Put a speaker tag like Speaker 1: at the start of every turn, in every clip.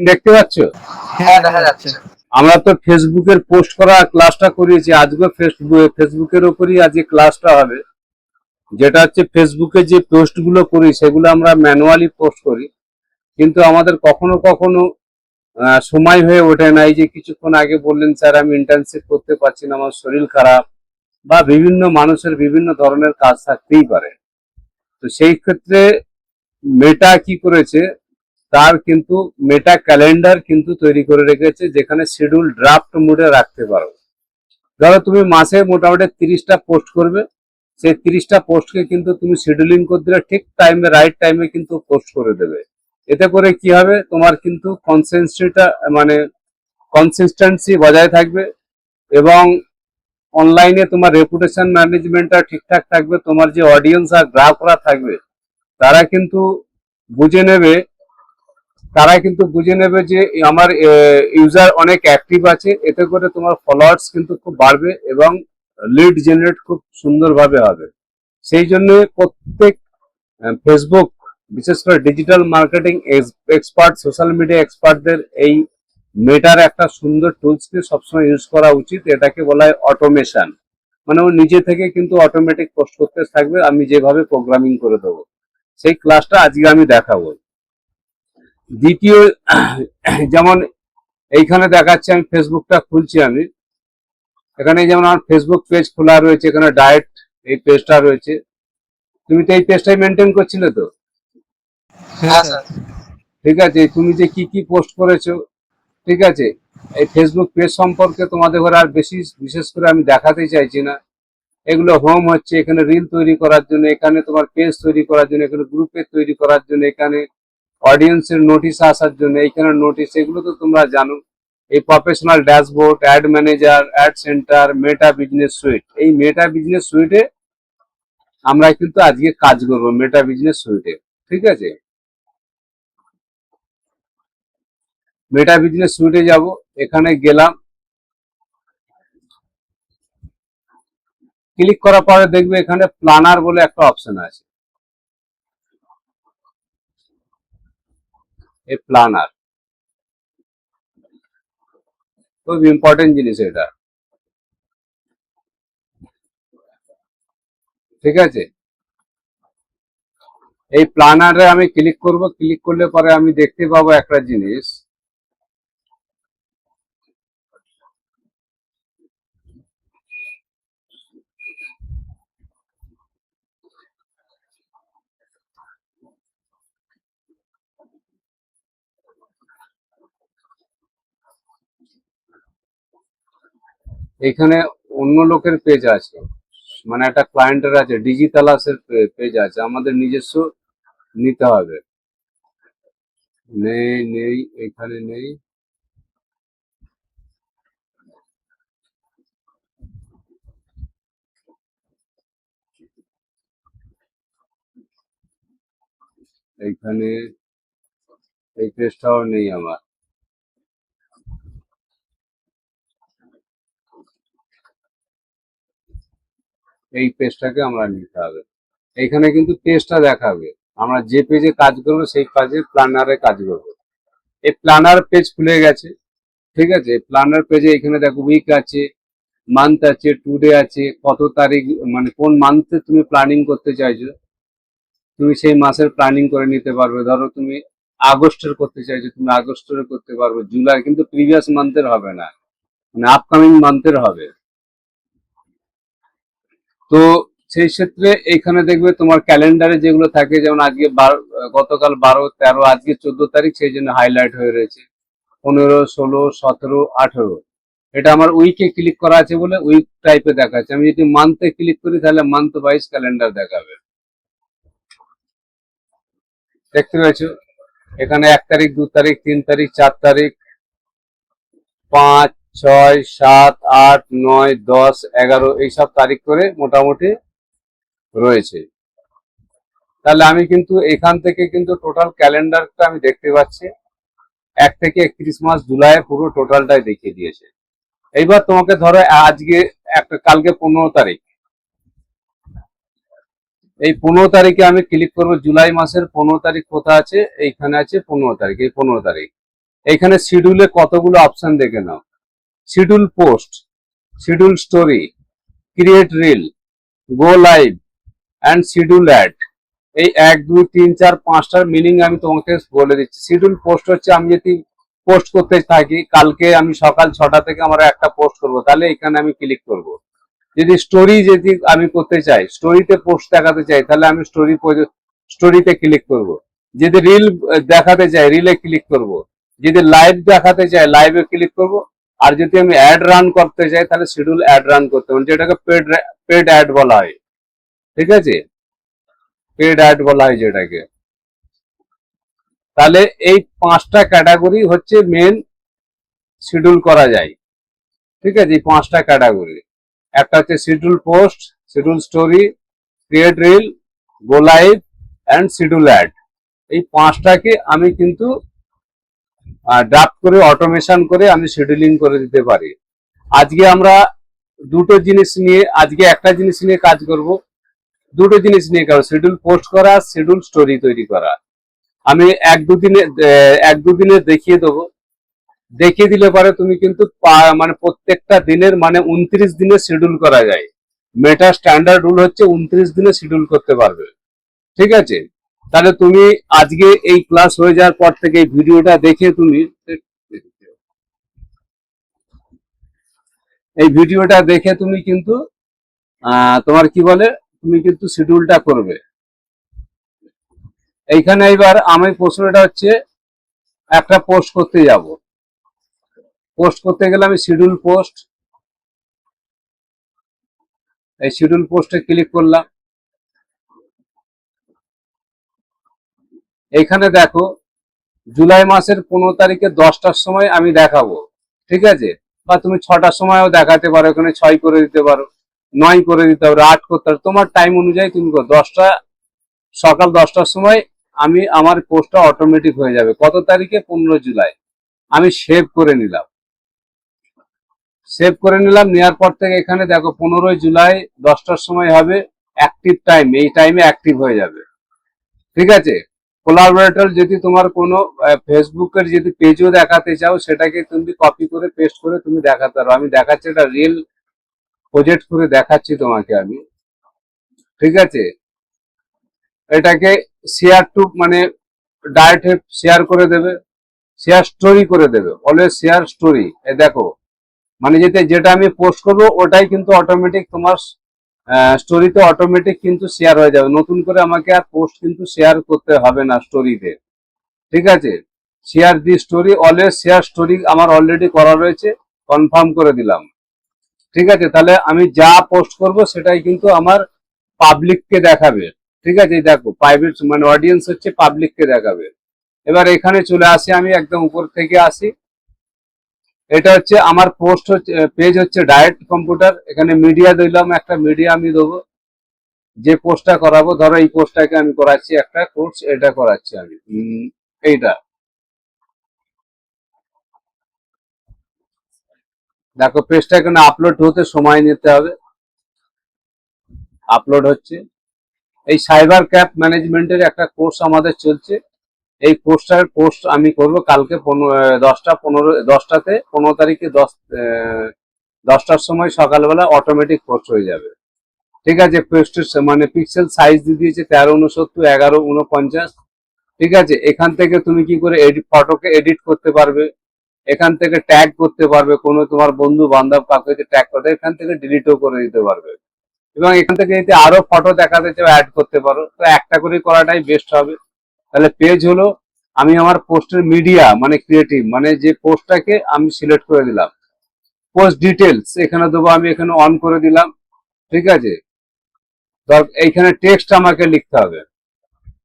Speaker 1: দেখতে পাচ্ছ?
Speaker 2: হ্যাঁ, দেখা যাচ্ছে।
Speaker 1: আমরা তো ফেসবুকের পোস্ট করা ক্লাসটা করিয়েছি, আজকে ফেসবুকের উপরই আজকে ক্লাসটা হবে। যেটা হচ্ছে ফেসবুকে যে পোস্ট গুলো করি সেগুলো আমরা ম্যানুয়ালি পোস্ট করি, কিন্তু আমাদের কখনো কখনো সময় হয়ে ওঠে না। এই যে কিছুক্ষণ আগে বললেন স্যার আমি ইন্টার্নশিপ করতে পারছি না, আমার শরীর খারাপ, বা বিভিন্ন মানুষের বিভিন্ন ধরনের কাজ থাকতেই পারে। তো সেই ক্ষেত্রে মেটা কি করেছে, তার কিন্তু মেটা ক্যালেন্ডার কিন্তু তৈরি করে রেখেছে, যেখানে শিডিউল ড্রাফট মোডে রাখতে পারো। ধরো তুমি মাসে মোটামুটি 30টা পোস্ট করবে, সেই 30টা পোস্টকে কিন্তু তুমি শিডিউলিং করে দিলে ঠিক টাইমে, রাইট টাইমে কিন্তু পোস্ট করে দেবে। এতে করে কি হবে, তোমার কিন্তু কনসিস্টেন্সি বজায় থাকবে, এবং অনলাইনে তোমার রেপুটেশন ম্যানেজমেন্টটা ঠিকঠাক থাকবে। তোমার যে অডিয়েন্স আর গ্রাহকরা থাকবে, তারা কিন্তু বুঝে নেবে যে আমার ইউজার অনেক অ্যাক্টিভ আছে। এতে করে তোমার ফলোয়ার্স কিন্তু খুব বাড়বে, এবং লিড জেনারেট খুব সুন্দরভাবে হবে। সেই জন্য প্রত্যেক ফেসবুক, বিশেষ করে digital marketing expert, social media এক্সপার্টদের এই মেটার একটা সুন্দর টুলসকে সবসময় ইউজ করা উচিত। এটাকে বলা হয় অটোমেশন। মানে ও নিজে থেকে কিন্তু অটোমেটিক পোস্ট করতে থাকবে, আমি যেভাবে প্রোগ্রামিং করে দেবো। সেই ক্লাসটা আজকে আমি দেখাবো। দ্বিতীয়, যেমন এইখানে দেখাচ্ছে, আমি ফেসবুকটা খুলছি, আমি এখানে যেমন আমার ফেসবুক পেজ খোলা রয়েছে, এখানে ডায়েট এই পেজটা রয়েছে। তুমি তো এই পেজটাই মেনটেন করছিলে তো?
Speaker 2: হ্যাঁ স্যার।
Speaker 1: ঠিক আছে, তুমি যে কি কি পোস্ট করেছো, ঠিক আছে, এই ফেসবুক পেজ সম্পর্কে তোমাদের ঘরে আর বিশেষ করে আমি দেখাতে চাইছি না। এগুলো হোম হচ্ছে, এখানে রিল তৈরি করার জন্য, এখানে তোমার পেজ তৈরি করার জন্য, এখানে গ্রুপে তৈরি করার জন্য, এখানে অডিয়েন্সের নোটিশ আসার জন্য, এইখানে নোটিশ, এগুলো তো তোমরা জানো। এই professional dashboard, add manager, add centre, মেটা বিজনেস সুইট, এই মেটা বিজনেস সুইটে আমরা কিন্তু আজকে কাজ করবো, মেটা বিজনেস সুইটে। ঠিক আছে, মেটা বিজনেস সুইটে যাব, এখানে গেলাম, ক্লিক করার পরে দেখবে এখানে প্ল্যানার বলে একটা অপশন আছে। এই প্ল্যানার খুব ইম্পর্টেন্ট জিনিস এটা। ঠিক আছে, এই প্ল্যানারে আমি ক্লিক করব, ক্লিক করলে পরে আমি দেখতে পাবো একটা জিনিস। এখানে অন্য লোকের পেজ আছে, মানে একটা ক্লায়েন্টের আছে, ডিজিটালাসের পেজ আছে, আমাদের নিজস্ব নিতে হবে। নেই নেই, এখানে নেই। এইখানে এই পেজটাও নেই আমার। এই পেজটাকে আমরা নিতে হবে। এইখানে কিন্তু পেজটা দেখাবে, আমরা যে পেজে কাজ করবো সেই কাজে প্ল্যানারে কাজ করবো। এই প্ল্যানার পেজ খুলে গেছে। ঠিক আছে, প্ল্যানার পেজে এখানে দেখো উইক আছে, মান্থ আছে, টুডে আছে, কত তারিখ, মানে কোন মান্থে তুমি প্ল্যানিং করতে চাইছো, তুমি সেই মাসের প্ল্যানিং করে নিতে পারবে। ধরো তুমি আগস্টের করতে চাইছো, তুমি আগস্টের করতে পারবে, জুলাই, কিন্তু প্রিভিয়াস মান্থের হবে না, মানে আপকামিং মান্থের হবে। তো সেই ক্ষেত্রে এইখানে দেখবে তোমার ক্যালেন্ডারে যেগুলো থাকে, যেমন আজকে গতকাল 12, 13, আজকে 14 তারিখ, সেই জন্য হাইলাইট হয়ে রয়েছে। 15, 16, 17, 18, এটা আমার উইকে ক্লিক করা আছে বলে উইক টাইপে দেখাচ্ছে। আমি যদি মান্থে ক্লিক করি তাহলে মান্থ ওয়াইজ ক্যালেন্ডার দেখাবে। দেখতে পেয়েছো, এখানে 1 তারিখ, 2 তারিখ, 3 তারিখ, 4 তারিখ, 5, 6, 7, 8, 9, 10, 11 এইসব তারিখ করে মোটামুটি রয়েছে। তাহলে আমি কিন্তু এখান থেকে কিন্তু টোটাল ক্যালেন্ডারটা আমি দেখতে পাচ্ছি, 1 থেকে 31 মাস জুলাই পুরো টোটালটাই দেখিয়ে দিয়েছে। এইবার তোমাকে ধরো আজকে কালকে 15 তারিখ, এই 15 তারিখে আমি ক্লিক করবো, জুলাই মাসের 15 তারিখ কোথা আছে, এইখানে আছে 15 তারিখ, এই 15 তারিখ। এখানে শিডিউলে কতগুলো অপশন দেখে নাও। Schedule post, schedule story, create reel, go live and schedule ad. এই 1 2 3 4 5টার মিনিং আমি তোমাকে বলে দিচ্ছি। শিডিউল পোস্ট হচ্ছে আমি যদি পোস্ট করতে থাকি, কালকে আমি সকাল 6টা থেকে আমার একটা পোস্ট করব, তাহলে এখানে আমি ক্লিক করব। যদি স্টোরি যদি আমি করতে চাই, স্টোরিতে পোস্ট দেখাতে চাই, তাহলে আমি স্টোরিতে ক্লিক করব। যদি রিল দেখাতে চাই, রিলে ক্লিক করব। যদি লাইভ দেখাতে চাই, লাইভে ক্লিক করব। আর যদি আমি অ্যাড রান করতে চাই, তাহলে শিডিউল অ্যাড রান করতে হবে, যেটাকে পেড অ্যাড বলা হয়। ঠিক আছে, পেড অ্যাড বলা হয় যেটাকে। তাহলে এই 5টা ক্যাটাগরি হচ্ছে মেন শিডিউল করা যায়। ঠিক আছে, এই 5টা ক্যাটাগরি। একটা হচ্ছে schedule post, schedule story, create reel, go live and schedule ad. এই 5টাকে আমি কিন্তু ড্রাফট করে অটোমেশন করে আমি শিডিউলিং করে দিতে পারি। আজকে আমরা দুটো জিনিস নিয়ে, আজকে একটা জিনিস নিয়ে কাজ করব। দুটো জিনিস নিয়ে কাজ, শিডিউল পোস্ট করা, শিডিউল স্টোরি তৈরি করা। আমি 1 2 দিনে দেখিয়ে দেবো। দেখিয়ে দিলে পরে তুমি কিন্তু মানে প্রত্যেকটা দিনের মানে 29 দিনে শিডিউল করা যায়। মেটা স্ট্যান্ডার্ড রুল হচ্ছে 29 দিনে শিডিউল করতে পারবে। ঠিক আছে, তাহলে তুমি আজকে এই ক্লাস হয়ে যাওয়ার পর থেকে এই ভিডিওটা দেখে তুমি কিন্তু তোমার কি বলে, তুমি কিন্তু শিডিউলটা করবে। এইখানে এবার আমি প্রশ্নটা হচ্ছে, একটা পোস্ট করতে যাব, পোস্ট করতে গেলে আমি শিডিউল পোস্ট, এই শিডিউল পোস্টে ক্লিক করলাম। এইখানে দেখো জুলাই মাসের 15 তারিখে 10টার সময় আমি দেখাবো। ঠিক আছে, বা তুমি 6টার সময়ও দেখাতে পারো, এখানে 6 করে দিতে পারো, 9 করে দিতে পারো, 8 করতে পারো, তোমার টাইম অনুযায়ী তুমি করো। সকাল 10টার সময় আমি আমার পোস্টটা অটোমেটিক হয়ে যাবে। কত তারিখে? 15 জুলাই। আমি সেভ করে নিলাম। নেওয়ার পর থেকে এখানে দেখো 15 জুলাই 10টার সময় হবে অ্যাক্টিভ টাইম, এই টাইমে অ্যাক্টিভ হয়ে যাবে। ঠিক আছে, কোলাবোরেটর যদি তোমার কোনো ফেসবুকের যদি পেজও দেখাতে চাও, সেটাকে তুমি কপি করে পেস্ট করে তুমি দেখাতে পারো। আমি দেখাচ্ছি, এটা রিয়েল প্রজেক্ট করে দেখাচ্ছি তোমাকে আমি। ঠিক আছে, এটাকে শেয়ার টু মানে ডাইরেক্ট শেয়ার করে দেবে, শেয়ার স্টোরি করে দেবে, অলওয়েজ শেয়ার স্টোরি। দেখো মানে যেটা আমি পোস্ট করবো ওটাই কিন্তু অটোমেটিক তোমার স্টোরিতে অটোমেটিক কিন্তু শেয়ার হয়ে যাবে। নতুন করে আমাকে আর পোস্ট কিন্তু শেয়ার করতে হবে না স্টোরিতে। ঠিক আছে, share the story, always share story আমার অলরেডি করা রয়েছে, কনফার্ম করে দিলাম। ঠিক আছে, তাহলে আমি যা পোস্ট করব সেটাই কিন্তু আমার পাবলিককে দেখাবে। ঠিক আছে, এই দেখো প্রাইভেট মানে অডিয়েন্স হচ্ছে পাবলিককে দেখাবে। এবার এখানে চলে আসি, আমি একদম উপর থেকে আসি। এটা হচ্ছে আমার পোস্ট হচ্ছে, পেজ হচ্ছে ডাইরেক্ট কম্পিউটার। এখানে মিডিয়া দিলাম, একটা মিডিয়া আমি দেবো। যে পোস্টটা করাবো, ধরো এই পোস্টটাকে আমি করাচ্ছি, একটা কোর্স এটা করাচ্ছি আমি, এইটা দেখো পেজটা এখানে আপলোড হতে সময় নিতে হবে। আপলোড হচ্ছে। এই সাইবার ক্যাপ ম্যানেজমেন্টের একটা কোর্স আমাদের চলছে। এই কোর্সটার পোস্ট আমি করব কালকে 10টাতে 15 তারিখে 10টার সময় সকালবেলা অটোমেটিক পোস্ট হয়ে যাবে। ঠিক আছে, পোস্টের মানে পিক্সেল সাইজ দিয়ে দিয়েছে 1369 1149। ঠিক আছে, এখান থেকে তুমি কি করে ফটোকে এডিট করতে পারবে, এখান থেকে ট্যাগ করতে পারবে, কোনো তোমার বন্ধু বান্ধব কাউকে ট্যাগ করতে, এখান থেকে ডিলিটও করে দিতে পারবে। এবং এখান থেকে যদি আরো ফটো দেখাতে চাও অ্যাড করতে পারো। তো একটা করে করাটাই বেস্ট হবে। তাহলে পেজ হলো, আমি আমার পোস্টের মিডিয়া মানে ক্রিয়েটিভ মানে যে পোস্টটাকে আমি সিলেক্ট করে দিলাম। পোস্ট ডিটেলস এখানে দেবো, আমি এখানে অন করে দিলাম। ঠিক আছে, এইখানে টেক্সট আমাকে লিখতে হবে।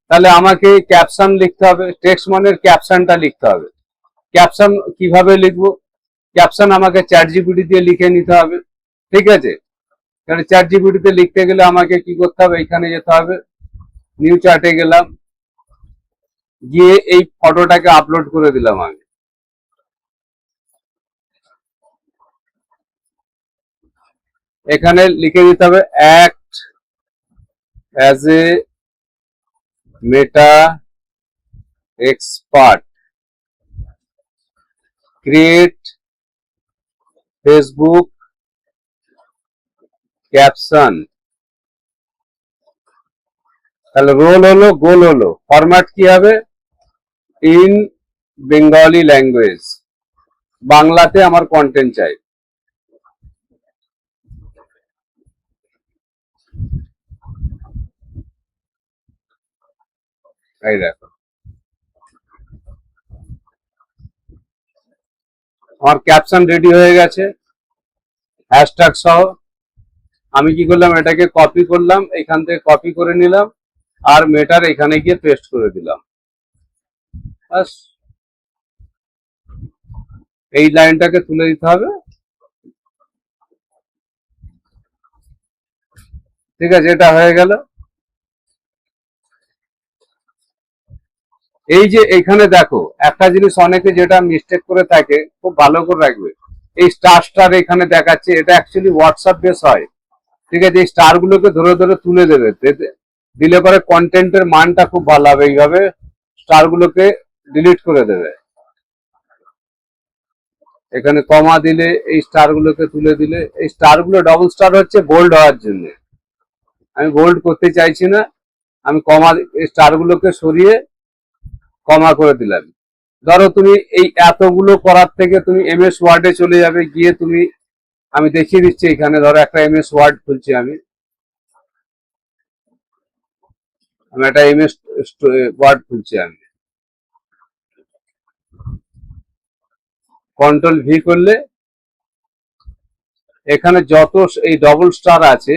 Speaker 1: তাহলে আমাকে ক্যাপশন লিখতে হবে, টেক্সট মানে ক্যাপশনটা লিখতে হবে। ক্যাপশন কিভাবে লিখবো? ক্যাপশন আমাকে চ্যাট জিপিটি দিয়ে লিখে নিতে হবে। ঠিক আছে, তাহলে চ্যাট জিপিটিতে লিখতে গেলে আমাকে কি করতে হবে? এখানে যেতে হবে, নিউ চ্যাটে গেলাম, গিয়ে এই ফটোটাকে আপলোড করে দিলাম আমি। এখানে লিখে দিতে হবে act as a meta expert. Create Facebook caption, তাহলে রোল হলো, গোল হলো, ফরম্যাট কি হবে? ইন বেঙ্গলি ল্যাঙ্গুয়েজ, বাংলাতে আমার কন্টেন্ট চাই। এই দেখো আমার ক্যাপশন রেডি হয়ে গেছে হ্যাশট্যাগ সহ। আমি কি করলাম, এটাকে কপি করলাম, এখান থেকে কপি করে নিলাম আর মেটার এখানে গিয়ে পেস্ট করে দিলাম। বাস, এই লাইনটাকে তুলে দিতে হবে। ঠিক আছে, এটা হয়ে গেল। এই যে এখানে দেখো একটা জিনিস অনেকে যেটা মিস্টেক করে থাকে, খুব ভালো করে রাখবে। এই স্টার স্টার এখানে দেখাচ্ছে, এটা অ্যাকচুয়ালি হোয়াটসঅ্যাপ বেস হয়। ঠিক আছে, এই স্টার গুলোকে ধরে ধরে তুলে দেবে, দিলে পরে কন্টেন্টের মানটা খুব ভালো হবে। এইভাবে স্টার গুলোকে ডিলিট করে দেবে। এখানে কমা দিলে এই স্টার গুলোকে তুলে দিলে, এই স্টার গুলো ডবল স্টার হচ্ছে বোল্ড হওয়ার জন্য। আমি বোল্ড করতে চাইছি না, আমি কমা স্টার গুলোকে সরিয়ে কমা করে দিলাম। ধরো তুমি এই এতগুলো করার থেকে তুমি এমএস ওয়ার্ডে চলে যাবে, গিয়ে তুমি, আমি দেখিয়ে দিচ্ছি এখানে, ধরো একটা এমএস ওয়ার্ড খুলছি, আমি একটা এমএস ওয়ার্ড খুলছি, আমি কন্ট্রোল ভি করলে এখানে যত এই ডবল স্টার আছে,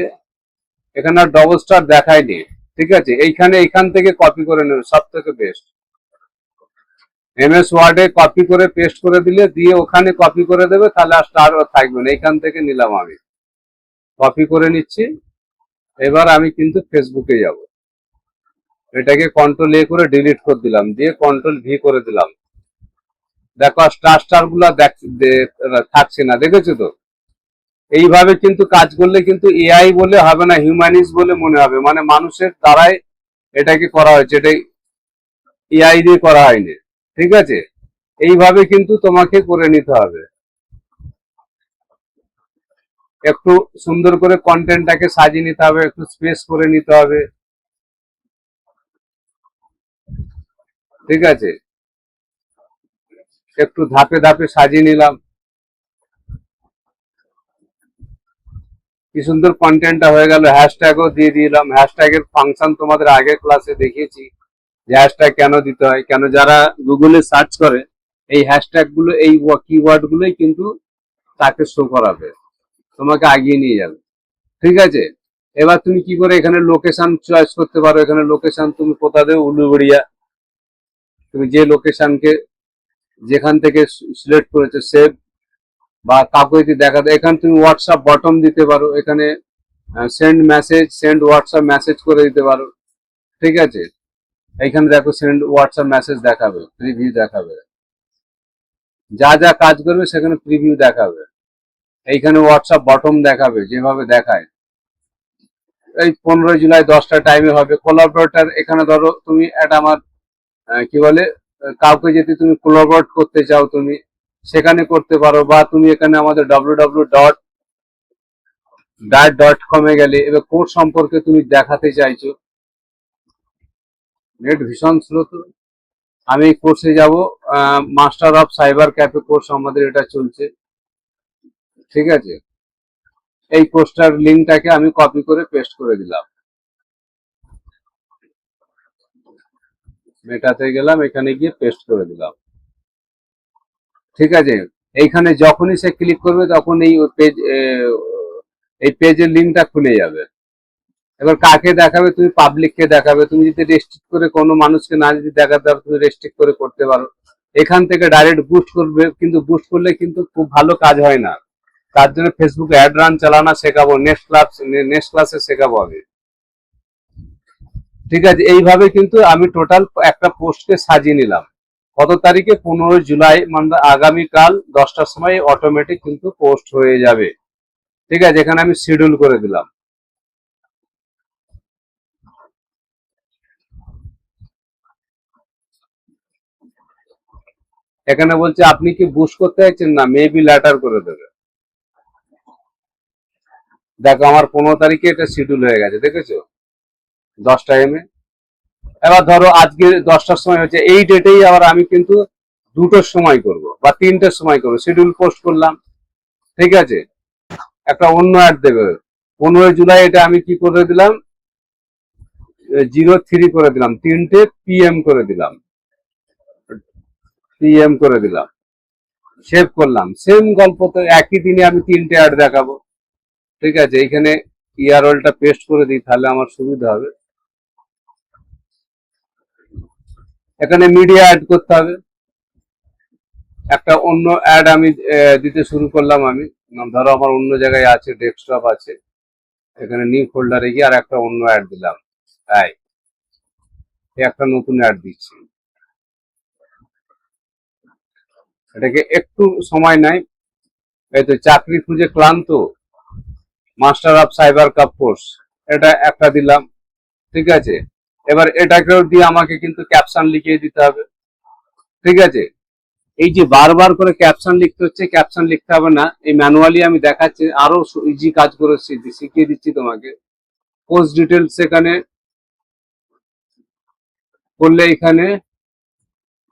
Speaker 1: এখানে আর ডবল স্টার দেখায়নি। ঠিক আছে, এইখান থেকে কপি করে নেবে, সব থেকে বেস্ট। এমএস ওয়ার্ডে কপি করে পেস্ট করে দিলে, দিয়ে ওখানে কপি করে দেবে, তাহলে আর স্টার থাকবে না। এখান থেকে নিলাম, আমি কপি করে নিচ্ছি। এবার আমি কিন্তু ফেসবুকে যাব, এটাকে কন্ট্রোল এ করে ডিলিট করে দিলাম, দিয়ে কন্ট্রোল ভি করে দিলাম। দেখো স্টার স্টার গুলা থাকছে না, দেখেছো তো? এইভাবে কিন্তু কাজ করলে কিন্তু এআই বলে হবে না, হিউম্যানিজ বলে মনে হবে, মানে মানুষের দ্বারাই এটাকে করা হয়েছে, এটা এআই দিয়ে করা হয়নি। ঠিক আছে, এইভাবে কিন্তু তোমাকে করে নিতে হবে। একটু সুন্দর করে কন্টেন্টটাকে সাজিয়ে নিতে হবে, একটু স্পেস করে নিতে হবে। ঠিক আছে, একটু ধাপে ধাপে সাজিয়ে নিলাম। কি সুন্দর কন্টেন্টটা হয়ে গেল। হ্যাশট্যাগও দিয়ে দিলাম, হ্যাশট্যাগের ফাংশন তোমাদের আগের ক্লাসে দেখিয়েছি যে হ্যাশট্যাগ কেন দিতে হয়, কেন যারা গুগলে সার্চ করে এই হ্যাশট্যাগ গুলো, এই কিওয়ার্ড গুলোই কিন্তু তাকে শো করাবে, তোমাকে আগিয়ে নিয়ে যাবে। ঠিক আছে, এবার তুমি কি করে এখানে লোকেশন চয়েস করতে পারো। এখানে লোকেশন তুমি কোথা দেবে, উলুবেড়িয়া, তুমি যে লোকেশনকে যেখান থেকে সিলেক্ট করেছো সেভ, বা কাউকে যদি দেখা দেয়, এখানে তুমি হোয়াটসঅ্যাপ বটম দিতে পারো, এখানে send message, send WhatsApp message করে দিতে পারো। ঠিক আছে, এইখানে দেখো সেন্ড হোয়াটসঅ্যাপ মেসেজ দেখাবে, প্রিভিউ দেখাবে, যা যা কাজ করবে সেখানে প্রিভিউ দেখাবে। এইখানে হোয়াটসঅ্যাপ বটম দেখাবে, যেভাবে দেখায়। এই 15 জুলাই 10টা টাইমে হবে কোলাবরেটর। এখানে ধরো তুমি একটা আমার কি বলে, কাউকে যদি তুমি কোলাবরেট করতে চাও, তুমি সেখানে করতে পারো, বা তুমি এখানে আমাদের www.dart.com এ গেলে এবার কোর্স সম্পর্কে তুমি দেখাতে চাইছো। নেট ভীষণ স্লো তো। আমি কোর্সে যাব, master of cyber cafe course আমাদের এটা চলছে। ঠিক আছে, এই কোর্সটার লিঙ্কটাকে আমি কপি করে পেস্ট করে দিলাম, মেটাতে গেলাম, এখানে গিয়ে পেস্ট করে দিলাম। ঠিক আছে, এইখানে যখনই সে ক্লিক করবে তখন এই পেজের লিঙ্কটা খুলে যাবে। এবার কাকে দেখাবে, তুমি পাবলিককে দেখাবে। তুমি যদি রেস্ট্রিক্ট করে কোনো মানুষকে না যদি দেখাতে পারো, তুমি রেস্ট্রিক্ট করে করতে পারো। এখান থেকে ডাইরেক্ট বুস্ট করবে, কিন্তু বুস্ট করলে কিন্তু খুব ভালো কাজ হয় না। তার জন্য ফেসবুকে অ্যাড রান চালানো শেখাবো, নেক্সট ক্লাসে শেখাবো আমি। ঠিক আছে, এইভাবে কিন্তু আমি টোটাল একটা পোস্টকে সাজিয়ে নিলাম। কত তারিখে? 15 জুলাই, মানে আগামীকাল 10টার সময় অটোমেটিক কিন্তু পোস্ট হয়ে যাবে। ঠিক আছে, এখানে আমি শিডিউল করে দিলাম। এখানে বলছে আপনি কি বুস্ট করতে চাইছেন, না মেবি ল্যাটার করে দেবে। দেখো আমার 15 তারিখে এটা শিডিউল হয়ে গেছে, দেখেছো 10টা AM। এবার ধরো আজকে 10টার সময় হচ্ছে, এই ডেটেই আবার আমি কিন্তু 2টোর সময় করব বা 3টের সময় করবো, শিডিউল পোস্ট করলাম, ঠিক আছে। একটা অন্য অ্যাড দেবে 15 জুলাই, এটা আমি কি করে দিলাম 03 করে দিলাম, 3টে PM করে দিলাম, সেভ করলাম। সেম গল্প তো, একই দিনে আমি 3টে অ্যাড দেখাবো, ঠিক আছে। এইখানে ইয়ারলটা পেস্ট করে দিই, তাহলে আমার সুবিধা হবে। এখানে মিডিয়া অ্যাড করতে হবে, একটা অন্য অ্যাড আমি দিতে শুরু করলাম। আমি ধরো আমার অন্য জায়গায় আছে, ডেস্কটপ আছে, এখানে নিউ ফোল্ডারে গিয়ে আর একটা অন্য অ্যাড দিলাম, তাই একটা নতুন অ্যাড দিচ্ছি। এটাকে একটু সময় নেয়, এই তো চাকরি খুঁজে ক্লান্ত, master of cyber cup course, এটা একটা দিলাম, ঠিক আছে। এবার এটাকেও দিয়ে আমাকে কিন্তু ক্যাপশন লিখিয়ে দিতে হবে, ঠিক আছে। এই যে বারবার করে ক্যাপশন লিখতে হচ্ছে, ক্যাপশন লিখতে হবে না, এই ম্যানুয়ালি আমি দেখাচ্ছি, আরো ইজি কাজ করে শিখিয়ে দিচ্ছি তোমাকে। পোস্ট ডিটেলস এখানে করলে, এখানে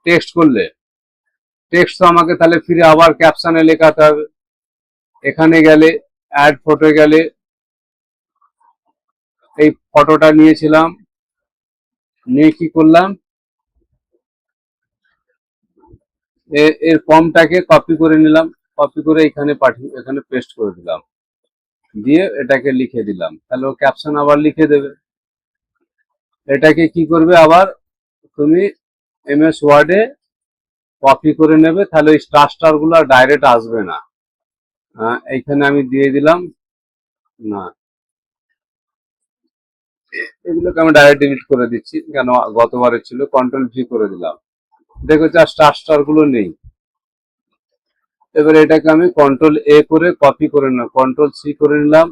Speaker 1: টেক্সট করলে, টেক্সট তো আমাকে তাহলে ফিরে আবার ক্যাপশনে লেখাতে হবে। এখানে গেলে অ্যাড ফটো গেলে, এই ফটোটা নিয়েছিলাম, নিয়ে কি করলাম, এর ফর্মটাকে কপি করে নিলাম, কপি করে এখানে পাঠিয়ে এখানে পেস্ট করে দিলাম, দিয়ে এটাকে লিখে দিলাম, তাহলে ও ক্যাপশন আবার লিখে দেবে। এটাকে কি করবে, আবার তুমি MS ওয়ার্ডে কপি করে নেবে, তাহলে ওই স্টার গুলো ডাইরেক্ট আসবে না। এইখানে আমি দিয়ে দিলাম, না এগুলোকে আমি ডাইরেক্ট ডিলিট করে দিচ্ছি, কেন গতবারে ছিল, কন্ট্রোল V করে দিলাম, দেখো যা স্টার গুলো নেই। এবার এটাকে আমি কন্ট্রোল A করে কপি করে নিলাম, কন্ট্রোল C করে নিলাম,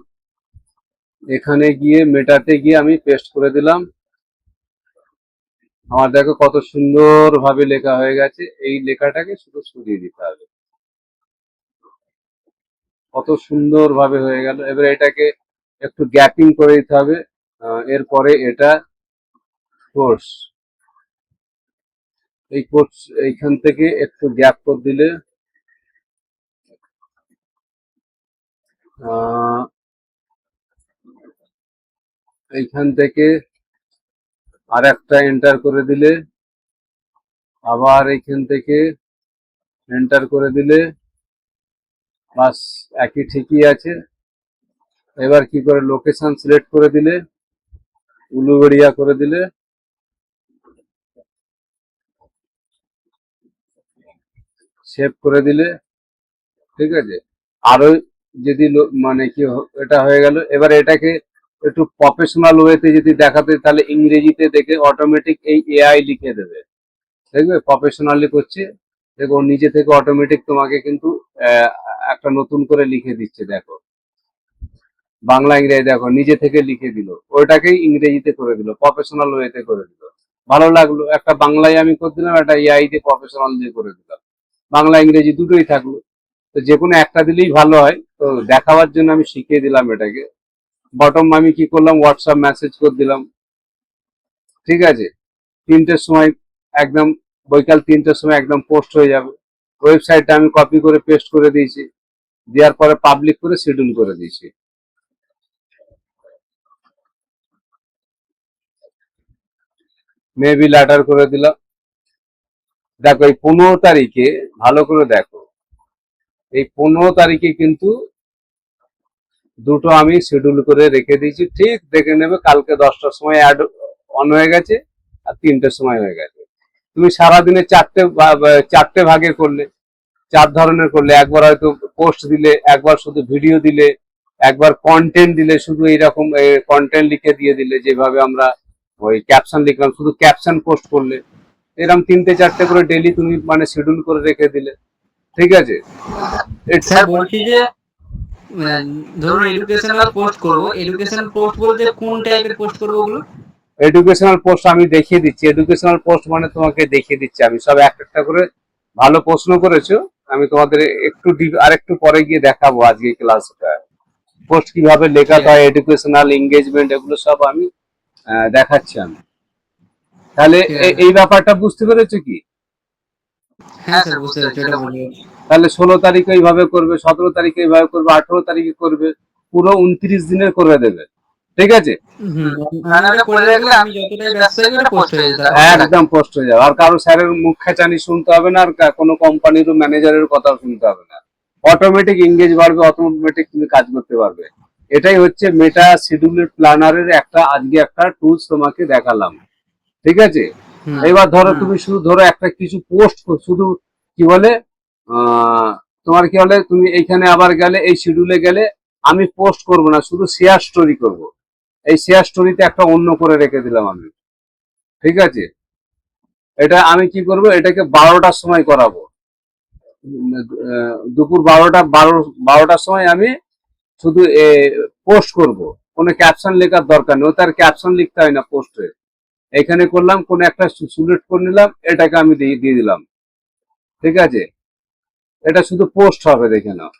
Speaker 1: এখানে গিয়ে মেটাতে গিয়ে আমি পেস্ট করে দিলাম। আমার দেখো কত সুন্দর ভাবে লেখা হয়ে গেছে, এই লেখাটাকে শুধু সরিয়ে দিতে হবে, কত সুন্দর ভাবে হয়ে গেল। এবার এটাকে একটু গ্যাপিং করে দিতে হবে, এরপরে এটা কোর্স, এই কোর্স এইখান থেকে একটু গ্যাপ করে দিলে, এইখান থেকে আর একটা এন্টার করে দিলে, আবার এইখান থেকে এন্টার করে দিলে, বাস একই ঠিকই আছে। এবার কি করে, লোকেশন সিলেক্ট করে দিলে, উলুবেড়িয়া করে দিলে, সেভ করে দিলে, ঠিক আছে। আরো যদি মানে কি এটা হয়ে গেল। এবার এটাকে একটু প্রফেশনাল ওয়েতে যদি দেখাতে, তাহলে ইংরেজিতে দেখে অটোমেটিক এই AI লিখে দেবে, দেখবে প্রফেশনালি করছে, দেখো নিজে থেকে অটোমেটিক তোমাকে কিন্তু একটা নতুন করে লিখে দিচ্ছে, দেখো বাংলা ইংরেজি দেখো নিজে থেকে লিখে দিল, ওইটাকেই ইংরেজিতে করে দিল, প্রফেশনাল ওয়েতে করে দিল। ভালো লাগলো, একটা বাংলায় আমি করে দিলাম, একটা AI দিয়ে প্রফেশনাল দিয়ে করে দিলাম, বাংলা ইংরেজি দুটোই থাকলো। তো যে কোনো একটা দিলেই ভালো হয়, তো দেখাবার জন্য আমি শিখিয়ে দিলাম এটাকে। বটম আমি কি করলাম, হোয়াটসঅ্যাপ মেসেজ করে দিলাম, ঠিক আছে। 3টের সময় একদম, বৈকাল 3টের সময় একদম পোস্ট হয়ে যাবে। ওয়েবসাইটটা আমি কপি করে পেস্ট করে দিয়েছি, দেওয়ার পরে পাবলিক করে শিডিউল করে দিয়েছি। মেবি লেটার করে দিলাম। দেখো এই 15 তারিখে, ভালো করে দেখো, এই 15 তারিখে কিন্তু দুটো আমি শিডিউল করে রেখে দিয়েছি, ঠিক দেখে নেবে কালকে 10টার সময় অ্যাড অন হয়ে গেছে, আর 3টের সময় হয়ে গেছে। তুমি সারাদিনে চারটে ভাগে করলে, 4 ধরনের করলে, একবার হয়তো পোস্ট দিলে, একবার শুধু ভিডিও দিলে, একবার কন্টেন্ট দিলে, শুধু এইরকম কন্টেন্ট লিখে দিয়ে দিলে, যেভাবে আমরা ওই ক্যাপশন লিখলাম, শুধু ক্যাপশন পোস্ট করলে, এরকম 3টে 4টে করে ডেলি তুমি মানে শিডিউল করে রেখে দিলে, ঠিক আছে।
Speaker 2: স্যার বলছি যে ধরুন এডুকেশনাল পোস্ট করব, এডুকেশনাল পোস্ট বলতে কোন টাইপের পোস্ট করব ওগুলো?
Speaker 1: এডুকেশনাল পোস্ট আমি দেখিয়ে দিচ্ছি, এডুকেশনাল পোস্ট মানে তোমাকে দেখিয়ে দিচ্ছি আমি, সব একটা একটা করে ভালো প্রশ্ন করেছো। আমি তোমাদের একটু আরেকটু পরে গিয়ে দেখাবো আজকে ক্লাসটা পোস্ট কিভাবে লেখা
Speaker 2: ঠিক
Speaker 1: হয়,
Speaker 2: আছে,
Speaker 1: এডুকেশনাল এঙ্গেজমেন্ট এগুলো সব আমি দেখাচ্ছি আমি। তাহলে
Speaker 2: ঠিক আছে।
Speaker 1: এই ব্যাপারটা বুঝতে পেরেছো কি?
Speaker 2: হ্যাঁ স্যার, বুঝতে পেরেছি, এটা বুঝতে পেরেছি।
Speaker 1: তাহলে 16 তারিখে এইভাবে করবে, 17 তারিখে এইভাবে করবে, 18 তারিখে করবে, পুরো 29 দিনের করে দেবে। ঠিক আছে,
Speaker 2: হুম, মানে ওটা করে রাখলে আমি যতটাই ব্যস্ত থাকি ওটা পোস্ট হয়ে যেতে হতে থাকে।
Speaker 1: একদম পোস্ট হয়ে যাবে। আর কারো স্যারের মুখ খেচানি শুনতে হবে না, আর কোনো কোম্পানির ম্যানেজারের কথাও শুনতে হবে না। অটোমেটিক এঙ্গেজ বাড়বে, অটোমেটিক তুমি কাজ করতে পারবে। এটাই হচ্ছে মেটা শিডিউল প্ল্যানারের একটা আজকে একটা টুলস তোমাকে দেখালাম। ঠিক আছে,
Speaker 2: হুম,
Speaker 1: এবার ধরো
Speaker 2: হুম,
Speaker 1: তুমি শুধু ধরো একটা কিছু পোস্ট শুধু কি বলে আহ, তোমার কি বলে তুমি এইখানে আবার গেলে এই শিডিউলে গেলে আমি পোস্ট করব না, শুধু শেয়ার স্টোরি করব। এই শেয়ার স্টোরিতে একটা অন্য করে রেখে দিলাম আমি। ঠিক আছে, এটা আমি কি করব, এটাকে 12টার সময় করাবো। দুপুর 12টার সময় আমি শুধু পোস্ট করব। কোনো ক্যাপশন লেখার দরকার নেই, ওতে আর ক্যাপশন লিখতে হয় না পোস্টে। এখানে করলাম কোন একটা সিলেক্ট করে নিলাম, এটাকে আমি দিয়ে দিয়ে দিলাম। ঠিক আছে, এটা শুধু পোস্ট হবে, দেখে নাও।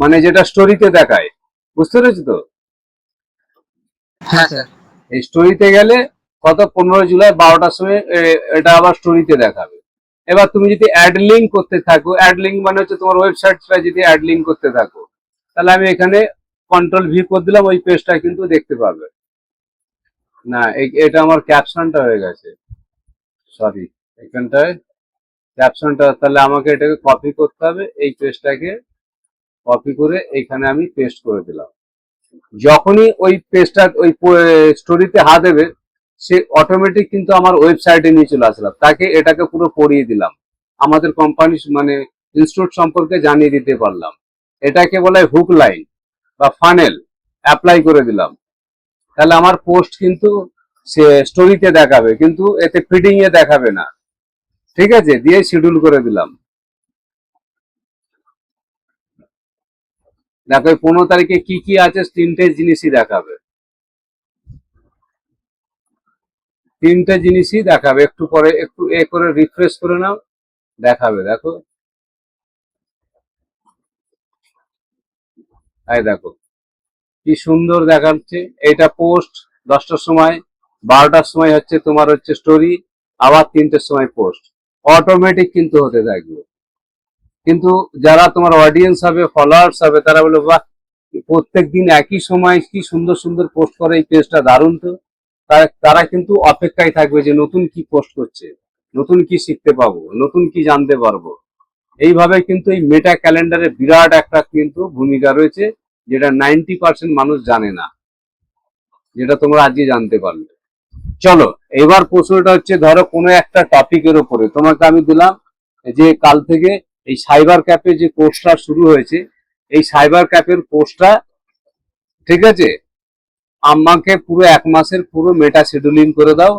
Speaker 1: মানে যেটা স্টোরিতে দেখায়, বুঝতে পেরেছো তো?
Speaker 2: হ্যাঁ স্যার।
Speaker 1: এই স্টোরিতে গেলে কত 15 জুলাই 12টার সময় এটা আবার স্টোরিতে দেখাবে। এবার তুমি যদি অ্যাড লিঙ্ক করতে থাকো, অ্যাড লিঙ্ক মানে হচ্ছে তোমার ওয়েবসাইটটা যদি অ্যাড লিঙ্ক করতে থাকো, তাহলে আমি এখানে কন্ট্রোল V করে দিলাম, ওই পেজটা কিন্তু দেখতে পারবে না। এটা আমার ক্যাপশনটা হয়ে গেছে, সরি, এখানটায় ক্যাপশনটা, তাহলে আমাকে এটাকে কপি করতে হবে, এই পেজটাকে কপি করে এখানে আমি পেস্ট করে দিলাম। যখনই ওই পেজটা ওই স্টোরিতে হাত দেবে, সে অটোমেটিক কিন্তু আমার ওয়েবসাইটে নিয়ে চলে আসলাম, তাকে এটাকে পুরো পড়িয়ে দিলাম, আমাদের কোম্পানি মানে ইনস্টিটিউট সম্পর্কে জানিয়ে দিতে পারলাম। এটাকে বলে হুক লাইন বা ফানেল, অ্যাপ্লাই করে দিলাম। তাহলে আমার পোস্ট কিন্তু সে স্টোরিতে দেখাবে, কিন্তু এতে ফিডিং এ দেখাবে না। ঠিক আছে, দিয়ে শিডিউল করে দিলাম। দেখো 15 তারিখে কি কি আছে, তিনটে জিনিসই দেখাবে, তিনটে জিনিসই দেখাবে। একটু পরে একটু করে রিফ্রেশ করে নাও, দেখাবে, দেখো। এই দেখো কি সুন্দর দেখাচ্ছে। এটা পোস্ট 10টার সময়, 12টার সময় হচ্ছে তোমার হচ্ছে স্টোরি, আবার 3টের সময় পোস্ট। অটোমেটিক কিন্তু হতে থাকবে। কিন্তু যারা তোমার অডিয়েন্স হবে, ফলোয়ার্স হবে, তারা বলে বাহ, প্রত্যেক দিন একই সময় কি সুন্দর সুন্দর পোস্ট করে, এই পেজটা দারুণ তো। তারা কিন্তু অপেক্ষায় থাকবে যে নতুন কি পোস্ট করছে, নতুন কি শিখতে পাবো, নতুন কি জানতে পারবো। এইভাবে কিন্তু এই মেটা ক্যালেন্ডারে বিরাট একটা কিন্তু ভূমিকা রয়েছে, যেটা 90% মানুষ জানে না, যেটা তোমরা আজকে জানতে পারলে। চলো, এবার প্রশ্নটা হচ্ছে, ধরো কোনো একটা টপিকের উপরে তোমাকে আমি দিলাম যে কাল থেকে এই সাইবার ক্যাফে যে কোর্সটা শুরু হয়েছে, এই সাইবার ক্যাফের কোর্সটা, ঠিক আছে, আমাকে পুরো 1 মাসের পুরো মেটা শিডিউলিং করে দাও।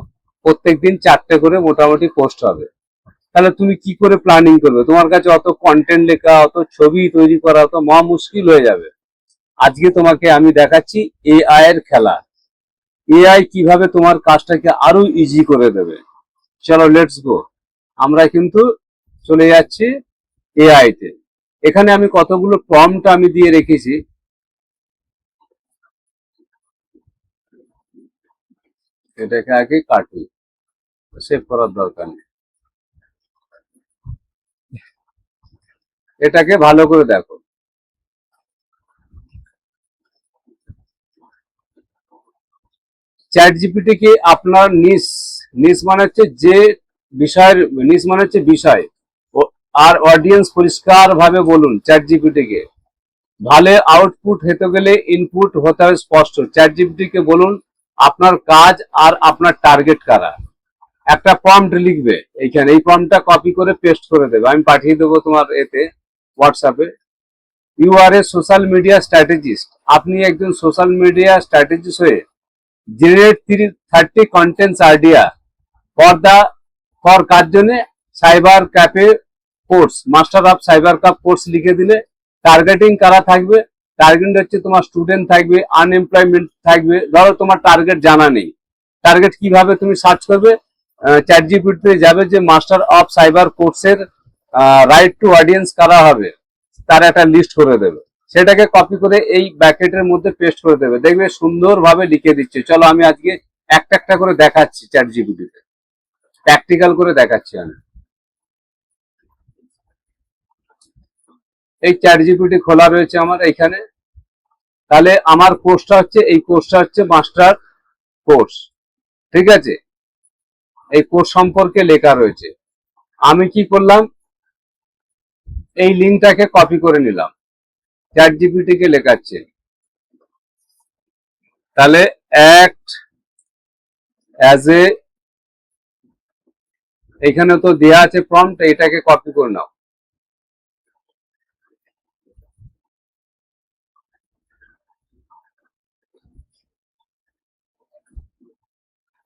Speaker 1: প্রত্যেকদিন 4টে করে মোটামুটি পোস্ট হবে। তাহলে তুমি কি করে প্ল্যানিং করবে? তোমার কাছে অত কন্টেন্ট লেখা, অত ছবি তৈরি করা তো মহা মুশকিল হয়ে যাবে। আজকে তোমাকে আমি দেখাচ্ছি AI এর খেলা। AI কিভাবে তোমার কাজটাকে আরো ইজি করে দেবে। চলো লেটস গো, আমরা কিন্তু চলে যাচ্ছি AI তে। এখানে আমি কতগুলো প্রম্পট আমি দিয়ে রেখেছি, এটাকে আগে কাটি, সেভ করার দরকার নেই। এটাকে ভালো করে দেখো। চ্যাট জিপিটি কি আপনার নিস, নিস মানে হচ্ছে যে বিষয়ের, নিস মানে হচ্ছে বিষয়, আর অডিয়েন্স পরিষ্কার ভাবে বলুন চ্যাট জিপিটি কে। ভালো আউটপুট হতে গেলে ইনপুট হতে হবে স্পষ্ট। চ্যাট জিপিটি কে বলুন আপনার কাজ আর আপনার টার্গেট কারা। একটা প্রম্পট লিখবে, এইখানে এই প্রম্পটটা কপি করে পেস্ট করে দেবে, আমি পাঠিয়ে দেবো তোমার এতে হোয়াটসঅ্যাপে। You are a social media strategist, আপনি একজন সোশ্যাল মিডিয়া স্ট্র্যাটেজিস্ট হয়ে generate 30 contents idea for the, for কার জন্য, cyber cafe course, master of cyber cafe course লিখে দিলে টার্গেটিং কারা থাকবে। টার্গেট হচ্ছে তোমার স্টুডেন্ট থাকবে, আনএমপ্লয়মেন্ট থাকবে। ধরো তোমার টার্গেট জানা নেই, টার্গেট কিভাবে তুমি সার্চ করবে, চ্যাট জিপিটিতে যাবে যে মাস্টার অফ সাইবার কোর্সের রাইট টু অডিয়েন্স কারা হবে, তার একটা লিস্ট করে দেবে। সেটাকে কপি করে এই ব্র্যাকেটের মধ্যে পেস্ট করে দেবে, দেখবে সুন্দরভাবে লিখে দিচ্ছে। চলো আমি আজকে একটা একটা করে দেখাচ্ছি চ্যাট জিপিটিতে, প্র্যাকটিক্যাল করে দেখাচ্ছি আমি। এই চ্যাট জিপিটি খোলা রয়েছে আমার এইখানে। তাহলে আমার কোর্সটা হচ্ছে, এই কোর্সটা হচ্ছে মাস্টার কোর্স, ঠিক আছে? এই কোর্স সম্পর্কে লেখা রয়েছে। আমি কি করলাম, এই লিঙ্কটাকে কপি করে নিলাম, চ্যাট জিপিটি কে লেখাচ্ছে। তাহলে অ্যাক্ট অ্যাজ এ, এখানে তো দেয়া আছে প্রম্পট, এটাকে কপি করে নাও।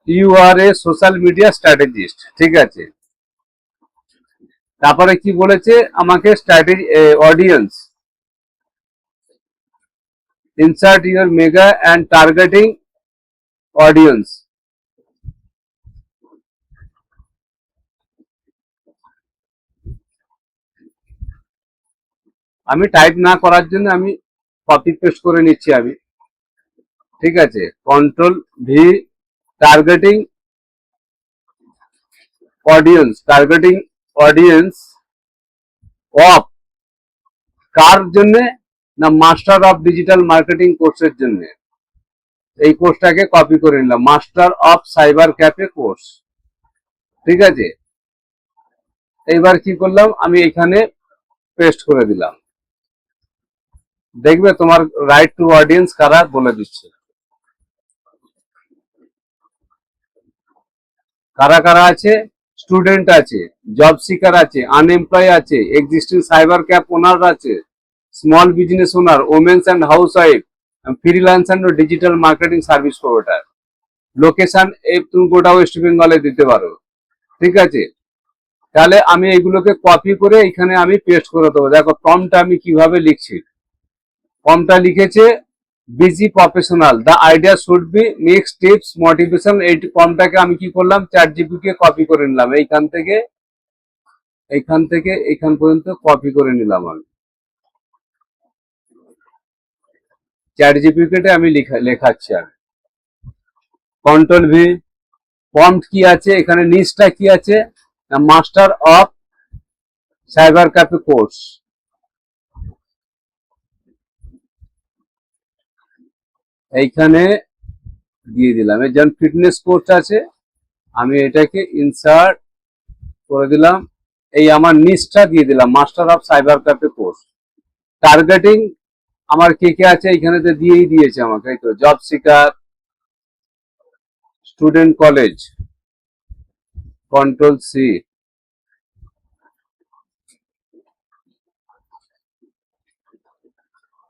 Speaker 1: You are a social media strategist, ঠিক আছে? তারপরে কি বলেছে আমাকে, strategy audience, insert your mega and targeting audience. আমি টাইপ না করার জন্য আমি কপি পেস্ট করে নিচ্ছি আমি, ঠিক আছে? Control V, targeting audience, targeting audience of, কার জন্য না, মাস্টার অফ ডিজিটাল মার্কেটিং কোর্সের জন্য। এই কোর্সটাকে কপি করে নিলাম, master of cyber cafe course, ঠিক আছে? এইবার কি করলাম, আমি এখানে পেস্ট করে দিলাম। দেখবে তোমার রাইট টু অডিয়েন্স কারা বলে দিচ্ছে, কারা কারা আছে। স্টুডেন্ট আছে, জব সিকার আছে, আনএমপ্লয় আছে, এক্সিস্টিং সাইবার ক্যাফ ওনার আছে, small business owner, women's and house wife, freelance and digital marketing service provider. Location তুমি গোটা ওয়েস্ট বেঙ্গলে দিতে পারো, ঠিক আছে? তাহলে আমি এগুলোকে কপি করে এখানে আমি পেস্ট করে দেবো। দেখো প্রম্পটটা আমি কিভাবে লিখছি। প্রম্পটটা লিখেছে busy professional, the idea should be next tips motivation. এই প্রম্পটটাকে আমি কি করলাম, চ্যাট জিপিটি কপি করে নিলাম, এইখান থেকে এইখান পর্যন্ত কপি করে নিলাম আমি। চ্যাট জিপিটিতে আমি লেখাচ্ছি আমি, কন্ট্রোল ভি। প্রম্পট কি আছে এখানে, নিচটা কি আছে, master of cyber cafe course, এইখানে দিয়ে দিলাম। এই যেমন ফিটনেস কোর্স আছে, আমি এটাকে ইনসার্ট করে দিলাম, এই আমার নিচটা দিয়ে দিলাম, master of cyber cafe course. Targeting আমার কে কে আছে এখানে তো দিয়েই দিয়েছে আমাকে, এই তো job seeker, student college, control C,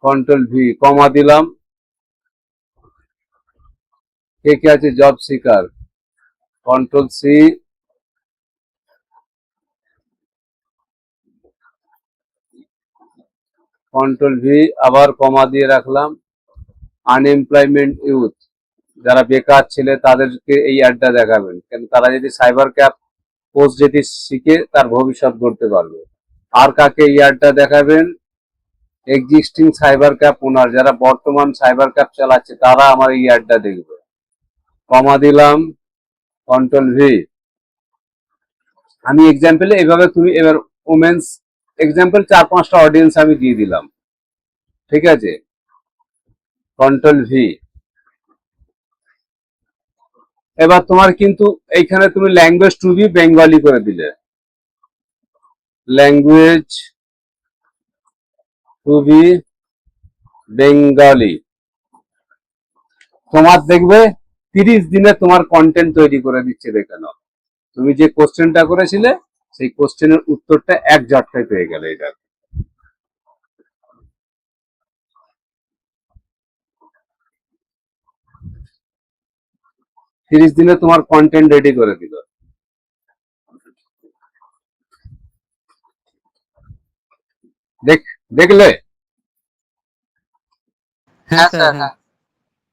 Speaker 1: control V, comma দিলাম, কে কে আছে job seeker, control C, control V, আবার কমা দিয়ে রাখলাম। আনএমপ্লয়মেন্ট ইউথ, যারা বেকার ছেলে তাদেরকে এই অ্যাডটা দেখাবেন, কেন তারা যদি সাইবার ক্যাফ কোর্স যদি শিখে তার ভবিষ্যৎ গড়তে পারবে। আর কাকে এই অ্যাডটা দেখাবেন, এক্সিস্টিং সাইবার ক্যাফ ওনার, যারা বর্তমান সাইবার ক্যাফ চালাচ্ছে তারা আমার এই অ্যাডটা দেখবে। কমা দিলাম, কন্ট্রোল ভি। আমি এক্সাম্পলে এভাবে, তুমি এবার ওমেন্স এক্সাম্পল 4-5টা অডিয়েন্স আমি দিয়ে দিলাম, ঠিক আছে? Control V. এবার তোমার কিন্তু এইখানে তুমি ল্যাঙ্গুয়েজ টু বি বেঙ্গলি করে দিলে, ল্যাঙ্গুয়েজ টু বি বেঙ্গলি। তোমার দেখবে 30 দিনে তোমার কন্টেন্ট তৈরি করে দিচ্ছে। দেখে নাও, তুমি যে কোশ্চেনটা করেছিলে সেই কোশ্চেনের উত্তরটা এক ঝটকায় পেয়ে গেলে। এটা 30 দিনে তোমার কন্টেন্ট রেডি করে দিল। দেখলে?
Speaker 2: হ্যাঁ স্যার, হ্যাঁ।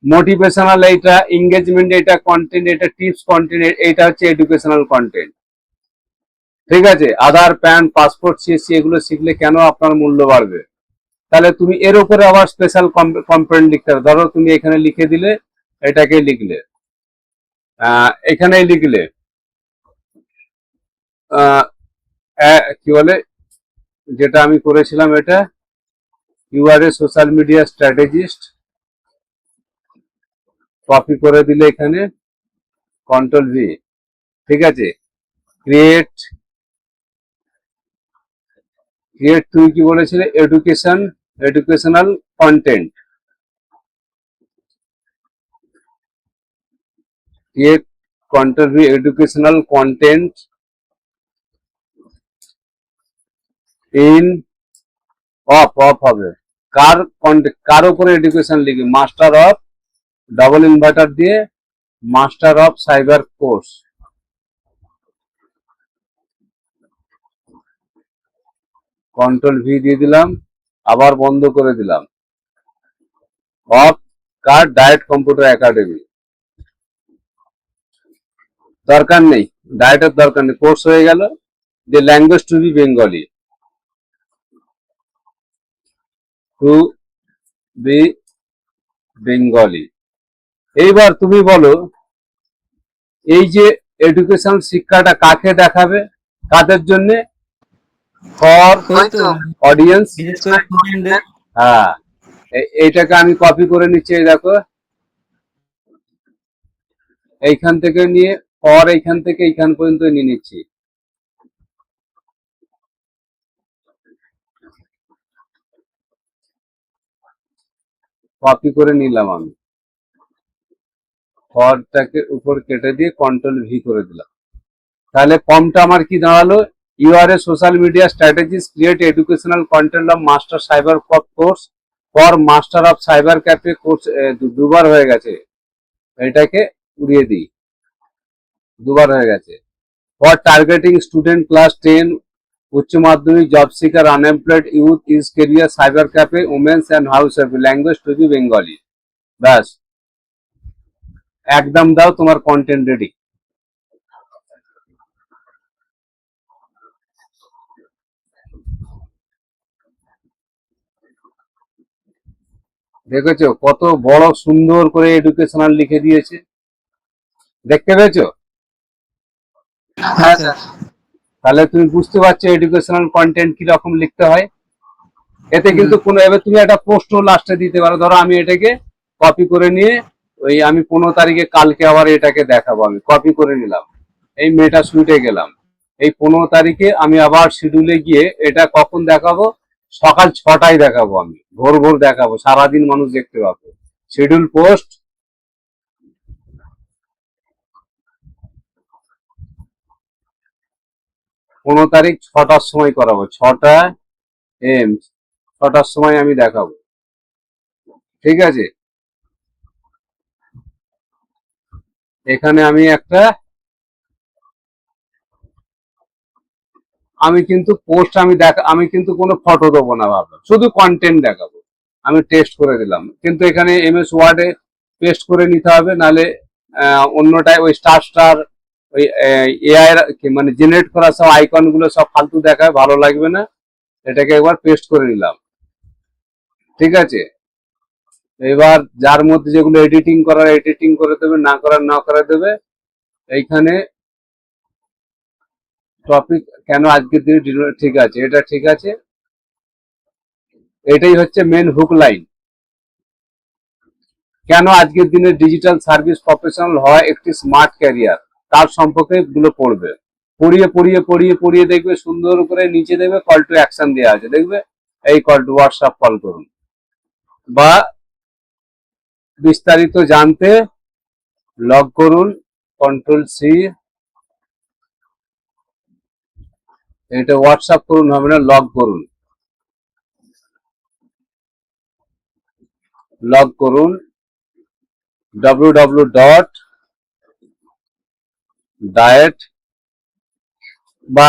Speaker 1: মোটিভেশনাল এইটা, এঙ্গেজমেন্ট এটা, কন্টেন্ট এটা, টিপস কন্টেন্ট এইটা হচ্ছে এডুকেশনাল কন্টেন্ট। ঠিক আছে, আধার, প্যান, পাসপোর্ট, সিএসসি এগুলো শিখলে কেন আপনার মূল্য বাড়বে? তাহলে তুমি এর উপরে আবার স্পেশাল কম্পোনেন্ট লিখতে হবে। ধরো তুমি এখানে লিখে দিলে, এটাকে লিখলে, এখানে লিখলে কি বলে, যেটা আমি করেছিলাম এটা, you are a social media strategist, copy করে দিলে এখানে, কন্ট্রোল ভি। ঠিক আছে, ক্রিয়েট, তুমি কি বলেছিলে, educational content, create control V educational content in, off হবে, কার উপরে এডুকেশন লিখি, মাস্টার অফ, ডাবল ইনভার্টার দিয়ে, master of cyber course, control V দিয়ে দিলাম, আবার বন্ধ করে দিলাম। Of car, diet computer academy, দরকার নেই, ডায়েটের দরকার নেই, কোর্স হয়ে গেল। যে language to be Bengali, to be Bengali. এইবার তুমি বলো, এই যে এডুকেশন শিক্ষাটা কাকে দেখাবে, কাদের জন্য, ফর
Speaker 2: ওই তো
Speaker 1: অডিয়েন্স।
Speaker 2: বিশেষ করে স্টুডেন্টদের।
Speaker 1: হ্যাঁ, এইটাকে আমি কপি করে নিচ্ছি, এই দেখো, এইখান থেকে নিয়ে ফর, এইখান থেকে এইখান পর্যন্ত নিয়ে নিচ্ছি। কপি করে নিলাম আমি, ফরটাকে উপর কেটে দিয়ে কন্ট্রোল ভি করে দিলাম। তাহলে ফর্মটা আমার কি দাঁড়ালো, you are a social media strategist, create educational content of master cyber course for master of cyber cafe course. দুবার হয়ে গেছে, এটাকে উড়িয়ে দিই, দুবার হয়ে গেছে। ফর টার্গেটিং স্টুডেন্ট ক্লাস 10, উচ্চ মাধ্যমিক, job seeker, unemployed youth, is career, cyber cafe, women's and house help, language to be Bengali. ব্যাস, একদম দাও, তোমার কন্টেন্ট রেডি। দেখেছো কত বড় সুন্দর করে এডুকেশনাল লিখে দিয়েছে, দেখতে পেয়েছো?
Speaker 2: হ্যাঁ স্যার।
Speaker 1: তাহলে তুমি বুঝতে পারছো এডুকেশনাল কন্টেন্ট কিরকম লিখতে হয়। এতে কিন্তু কোনো, এবার তুমি একটা পোস্টও লাস্টে দিতে পারো। ধরো আমি এটাকে কপি করে নিয়ে, ওই আমি 15 তারিখে কালকে আবার এটাকে দেখাবো, আমি কপি করে নিলাম, এই মেটা সুইটে গেলাম, এই 15 তারিখে আমি আবার শিডিউলে গিয়ে এটা কখন দেখাবো, সকাল 6টায় দেখাবো, আমি ভোর ভোর দেখাবো, সারাদিন মানুষ দেখতে পাবে। শিডিউল পোস্ট, 15 তারিখ 6টার সময় করাবো, 6টা এম, 6টার সময় আমি দেখাবো। ঠিক আছে, এখানে আমি একটা, আমি কিন্তু পোস্ট আমি কিন্তু কোনো ফটো দেবো না, ভাবলাম শুধু কন্টেন্ট দেখাবো। আমি টেস্ট করে দিলাম, কিন্তু এখানে এমএস ওয়ার্ডে পেস্ট করে নিতে হবে, নাহলে অন্যটায় ওই স্টার ওই এআই মানে জেনারেট করা সব আইকন গুলো সব ফালতু দেখায়, ভালো লাগবে না। এটাকে একবার পেস্ট করে নিলাম। ঠিক আছে, এবার যার মধ্যে যেগুলো এডিটিং করার এডিটিং করে দেবে, না করার না করে দেবে। এইখানে টপিক কেন আজকের দিনে, ঠিক আছে, এটা ঠিক আছে, এটাই হচ্ছে মেন হুক লাইন। কেন আজকের দিনে ডিজিটাল সার্ভিস প্রফেশনাল হয় একটি স্মার্ট ক্যারিয়ার, তার সম্পর্কে গুলো পড়বে। পড়িয়ে পড়িয়ে পড়িয়ে পড়িয়ে দেখবে সুন্দর করে নিচে দেখবে কল টু অ্যাকশন দেওয়া আছে, দেখবে এই কল টু হোয়াটসঅ্যাপ কল করুন, বা বিস্তারিত জানতে লগ করুন, কন্ট্রোল সি, এটা হোয়াটসঅ্যাপ করুন হবে না, লগ করুন, লগ করুন www.diet, বা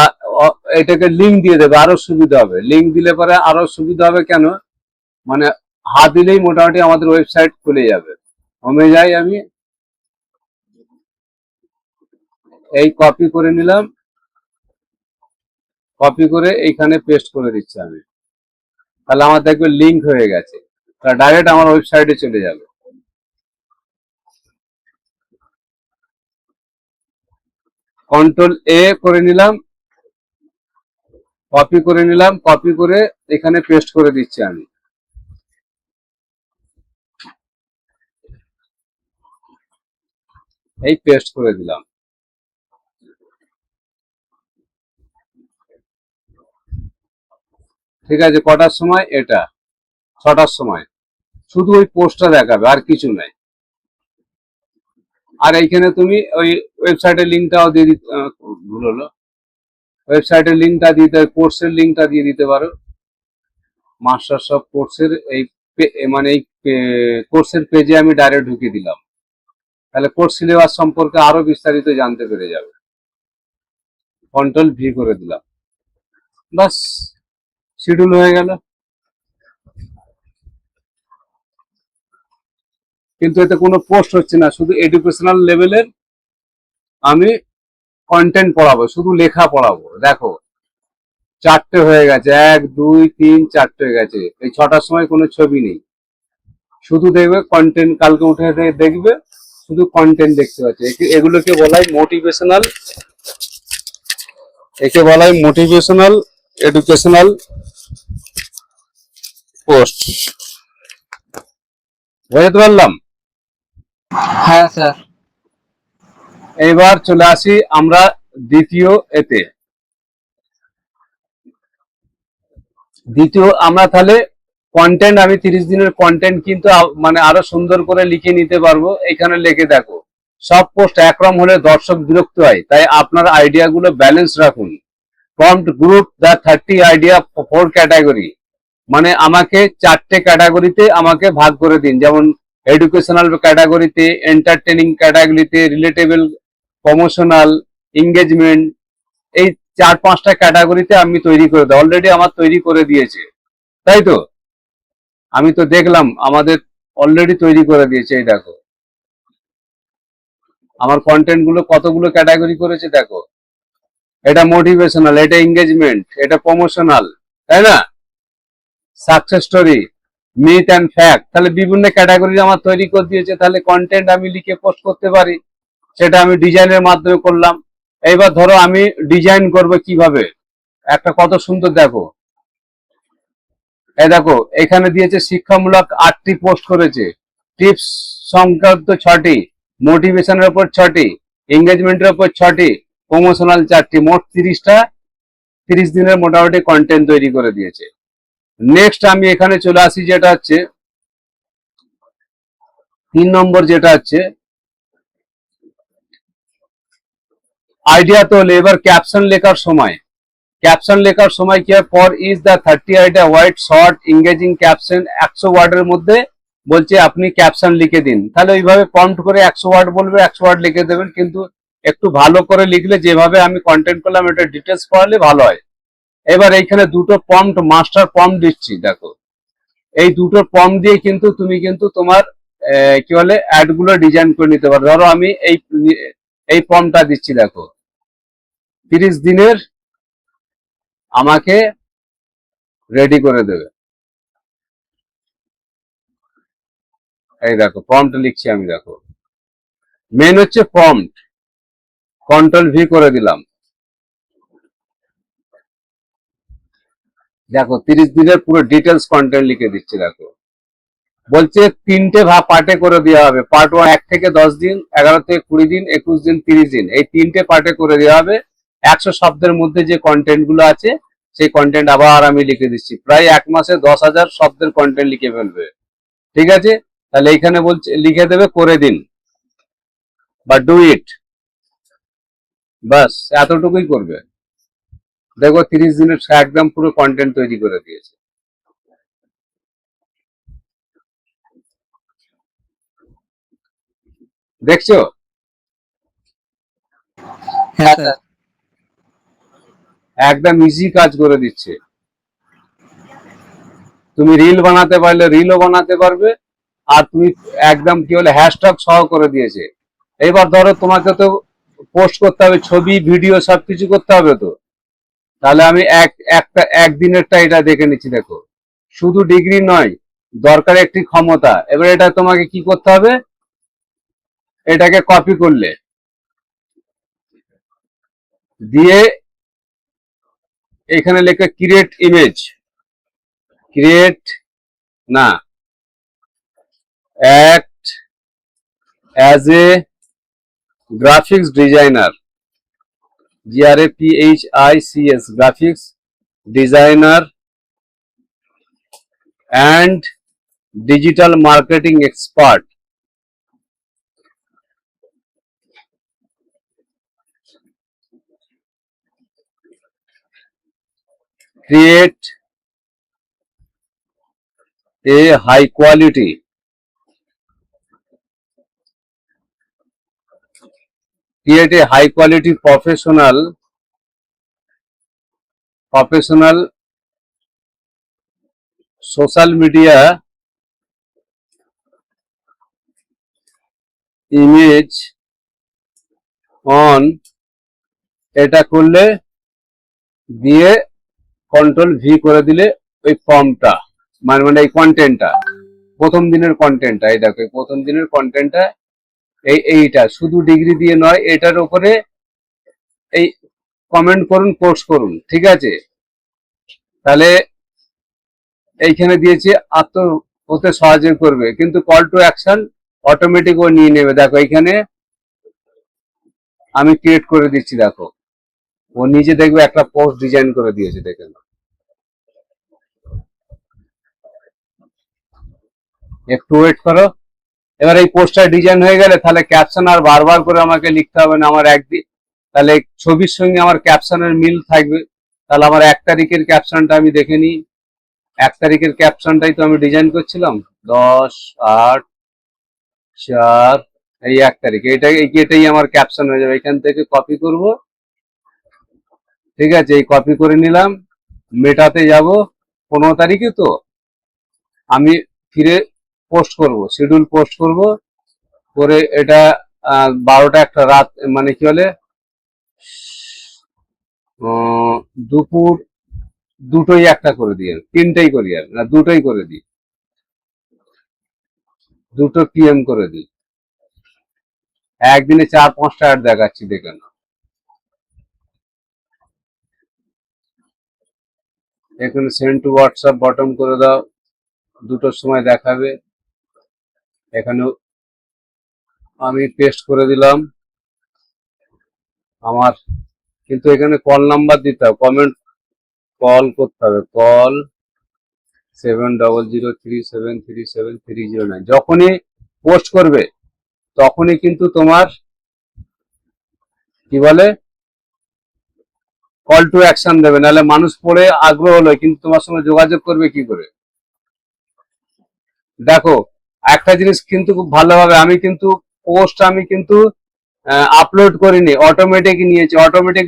Speaker 1: এটাকে লিঙ্ক দিয়ে দেবে, আরো সুবিধা হবে। লিঙ্ক দিলে পরে আরো সুবিধা হবে, কেন মানে হাত দিলেই মোটামুটি আমাদের ওয়েবসাইট খুলে যাবে। হোমে যাই, আমি এই কপি করে নিলাম, কপি করে এইখানে পেস্ট করে দিচ্ছি আমি। তাহলে আমার দেখবে লিঙ্ক হয়ে গেছে, ডাইরেক্ট আমার ওয়েবসাইটে চলে যাবে। কন্ট্রোল এ করে নিলাম, কপি করে নিলাম, কপি করে এখানে পেস্ট করে দিচ্ছি আমি। এই পেস্ট করে দিলাম। ঠিক আছে, কটার সময়? এটা 6টার সময়। শুধু ওই পোস্টটা দেখাবে, আর কিছু নাই। আর এইখানে তুমি ওই ওয়েবসাইটের লিঙ্কটাও দিয়ে দিতে, ভুল হলো, ওয়েবসাইটের লিঙ্কটা দিতে, কোর্সের লিঙ্কটা দিয়ে দিতে পারো। মাস্টার সব কোর্সের এই মানে এই কোর্সের পেজে আমি ডাইরেক্ট ঢুকে দিলাম, তাহলে কোর্স সিলেবাস সম্পর্কে আরো বিস্তারিত জানতে পেরে যাবে। কন্ট্রোল ভি করে দিলাম, বাস শিডিউল হয়ে গেল। কিন্তু এতে কোনো পোস্ট হচ্ছে না, শুধু এডুকেশনাল লেভেলের আমি কন্টেন্ট পড়াবো, শুধু লেখা পড়াবো। দেখো 4টে হয়ে গেছে, 1 2 3 4টে হয়ে গেছে। এই 6টার সময় কোনো ছবি নেই, শুধু দেখবে কন্টেন্ট। কালকে উঠে দেখবে শুধু কন্টেন্ট দেখতে পাচ্ছে। এগুলোকে বলা হয় মোটিভেশনাল, একে বলা হয় মোটিভেশনাল এডুকেশনাল পোস্ট। বুঝতে পারলাম?
Speaker 2: হ্যাঁ স্যার।
Speaker 1: এইবার চলে আসি আমরা দ্বিতীয় এতে। দ্বিতীয় আমরা তাহলে কন্টেন্ট, আমি 30 দিনের কন্টেন্ট কিন্তু মানে আরো সুন্দর করে লিখে নিতে পারবো। এখানে লিখে দেখো, সব পোস্ট একরকম হলে দর্শক বিরক্ত হয়, তাই আপনার আইডিয়া গুলো ব্যালেন্স রাখুন। Prompt group the 30 idea 4 category, মানে আমাকে 4টে ক্যাটাগরিতে আমাকে ভাগ করে দিন। যেমন এডুকেশনাল ক্যাটাগরিতে, এন্টারটেনিং ক্যাটাগরিতে, রিলেটেবল, প্রমোশনাল, এঙ্গেজমেন্ট, এই 4-5টা ক্যাটাগরিতে আমি তৈরি করে দেয়। অলরেডি আমার তৈরি করে দিয়েছে, তাই তো? আমি তো দেখলাম আমাদের অলরেডি তৈরি করে দিয়েছে। এই দেখো আমার কন্টেন্ট গুলো কতগুলো ক্যাটাগরি করেছে, দেখো। এটা মোটিভেশনাল, এটা এঙ্গেজমেন্ট, এটা প্রমোশনাল, তাই না? Success story, myth and fact, তাহলে বিভিন্ন ক্যাটাগরি আমার তৈরি করে দিয়েছে। তাহলে কন্টেন্ট আমি লিখে পোস্ট করতে পারি, সেটা আমি ডিজাইনের মাধ্যমে করলাম। এইবার ধরো আমি ডিজাইন করব কিভাবে, একটা কত সুন্দর দেখো, এই দেখো এখানে দিয়েছে শিক্ষামূলক 8টি পোস্ট করেছে, টিপস সংক্রান্ত 6টি, মোটিভেশনের উপর 6টি, এঙ্গেজমেন্টের উপর 6টি, প্রমোশনাল 4টি, মোট 30টা 30 দিনের মোটামুটি কন্টেন্ট তৈরি করে দিয়েছে। নেক্সট আমি এখানে চলে আসি, যেটা হচ্ছে 3 নম্বর, যেটা হচ্ছে আইডিয়া। তো এবার ক্যাপশন লেখার সময়, ক্যাপশন লেখার সময় কি হয়, for is the 30 idea white short engaging caption, 100 ওয়ার্ডের মধ্যে বলছে আপনি ক্যাপশন লিখে দিন। তাহলে ওইভাবে প্রম্পট করে 100 ওয়ার্ড বলবে, 100 ওয়ার্ড লিখে দেবেন। কিন্তু একটু ভালো করে লিখলে, যেভাবে আমি কন্টেন্ট করলাম এটা ডিটেলস পড়ালে ভালো হয়। এবার এইখানে দুটো প্রম্পট, মাস্টার প্রম্পট দিচ্ছি, দেখো। এই দুটো প্রম্পট দিয়ে কিন্তু তুমি কিন্তু তোমার কি বলে অ্যাড গুলো ডিজাইন করে নিতে পারো। ধরো আমি এই প্রম্পটটা দিচ্ছি, দেখো 30 দিনের আমাকে রেডি করে দেবে। এই দেখো প্রম্পট লিখছি আমি, দেখো মেন হচ্ছে প্রম্পট, কন্ট্রোল ভি করে দিলাম। দেখো 30 দিনের পুরো ডিটেলস কন্টেন্ট লিখে দিচ্ছি। দেখো বলছে 3টে পার্টে করে দেওয়া হবে। পার্ট 1 1 থেকে 10 দিন, 11 থেকে 20 দিন, 21 দিন, 30 দিন, এই 3টে পার্টে করে দেওয়া হবে। 100 শব্দের মধ্যে যে কন্টেন্ট গুলো আছে সেই কন্টেন্ট আবার আমি লিখে দিচ্ছি। প্রায় 1 মাসে 10,000 শব্দের কন্টেন্ট লিখে ফেলবে। ঠিক আছে, তাহলে এইখানে বলছে লিখে দেবে করে দিন বা ডু ইট, বাস এতটুকুই করবে। দেখো 30 দিনের একদম পুরো কন্টেন্ট তৈরি করে দিয়েছে। দেখছো?
Speaker 2: হ্যাঁ স্যার।
Speaker 1: একদম ইজি কাজ করে দিচ্ছে। তুমি রিল বানাতে পারলে রিলও বানাতে পারবে, আর তুমি একদম কি বলে হ্যাশট্যাগ সহ করে দিয়েছে। এবার ধরো তোমাকে তো পোস্ট করতে হবে, ছবি ভিডিও সবকিছু করতে হবে তো। তাহলে আমি একদিনেরটা এটা দেখে নিচ্ছি। দেখো, শুধু ডিগ্রি নয়, দরকার একটি ক্ষমতা। এবার এটা তোমাকে কি করতে হবে, এটাকে কপি করলে দিয়ে এখানে লেখে ক্রিয়েট ইমেজ, ক্রিয়েট না act as a graphics designer, GRAPHICS, graphics designer and digital marketing expert. Create a high quality professional social media image on, এটা করলে দিয়ে Ctrl+V করে দিলে ওই ফর্মটা মানে এই কন্টেন্টটা, প্রথম দিনের কন্টেন্টটা, এই দেখো প্রথম দিনের কন্টেন্টটা এইটা শুধু ডিগ্রি দিয়ে নয়, এটার উপরে এই কমেন্ট করুন, পোস্ট করুন, ঠিক আছে। তাহলে এইখানে দিয়েছে আত্ম হতে সাহায্য করবে, কিন্তু কল টু অ্যাকশন অটোমেটিক ও নিয়ে নেবে। দেখো এখানে আমি ক্রিয়েট করে দিচ্ছি, দেখো ও নিজে দেখবে একটা পোস্ট ডিজাইন করে দিয়েছে, দেখে নাও। একটু ওয়েট করো। এবার এই পোস্টার ডিজাইন হয়ে গেলে তাহলে ক্যাপশন আর বারবার করে আমাকে লিখতে হবে না আমার একদিন, তাহলে ছবির সঙ্গে আমার ক্যাপশনের মিল থাকবে। তাহলে আমার 1 তারিখের ক্যাপশনটা আমি দেখে নিই। 1 তারিখের ক্যাপশনটাই তো আমি ডিজাইন করছিলাম, 10/8/4, এই 1 তারিখ, এটাই আমার ক্যাপশন হয়ে যাবে। এখান থেকে কপি করব, ঠিক আছে, এই কপি করে নিলাম। মেটাতে যাব, 15 তারিখে তো আমি ফিরে পোস্ট করব, শিডিউল পোস্ট করব করে এটা 12টা একটা রাত মানে কি বলে দুপুর 2টোই একটা করে দিয়ে, 3টেই করি আর না, 2টোই করে দিই, 2টো PM করে দিই। একদিনে 4-5টা অ্যাড দেখাচ্ছি, দেখে নাও। এখানে সেন্ড টু হোয়াটসঅ্যাপ বটম করে দাও, 2টোর সময় দেখাবে। এখানেও আমি পেস্ট করে দিলাম আমার, কিন্তু এখানে কল নাম্বার দিতে হবে, কল করতে হবে, কল 7003737309। যখনই পোস্ট করবে তখনই কিন্তু তোমার কি বলে কল টু অ্যাকশন দেবে, নাহলে মানুষ পড়ে আগ্রহ হলো, কিন্তু তোমার সঙ্গে যোগাযোগ করবে কি করে। দেখো একটা জিনিস কিন্তু খুব ভালোভাবে, আমি কিন্তু পোস্ট আপলোড করিনি, অটোমেটিক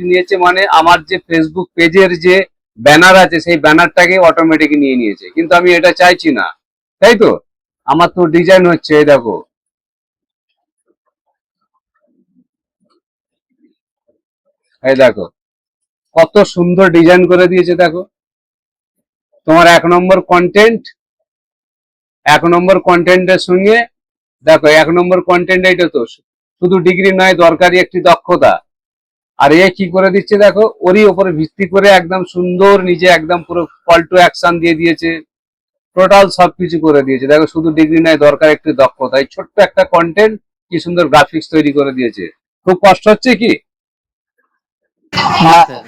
Speaker 1: নিয়েছে মানে আমার যে ফেসবুক পেজের যে ব্যানার আছে সেই ব্যানারটাকে অটোমেটিক নিয়ে নিয়েছে, কিন্তু আমি এটা চাইছি না, তাই তো। আমার তো ডিজাইন হচ্ছে, এই দেখো, এই দেখো কত সুন্দর ডিজাইন করে দিয়েছে। দেখো তোমার 1 নম্বর কন্টেন্টের সঙ্গে, দেখো 1 নম্বর কন্টেন্ট এইটা তো শুধু ডিগ্রি নয়, দরকারি একটি দক্ষতা। আর এ কি করে দিচ্ছে দেখো, ওরই উপরে ভিত্তি করে একদম সুন্দর নিজে একদম পুরো কল টু অ্যাকশন দিয়ে দিয়েছে, টোটাল সবকিছু করে দিয়েছে। দেখো শুধু ডিগ্রি নয়, দরকার একটি দক্ষতা, এই ছোট্ট একটা কন্টেন্ট কি সুন্দর গ্রাফিক্স তৈরি করে দিয়েছে। খুব কষ্ট হচ্ছে কি,
Speaker 2: হ্যাঁ স্যার।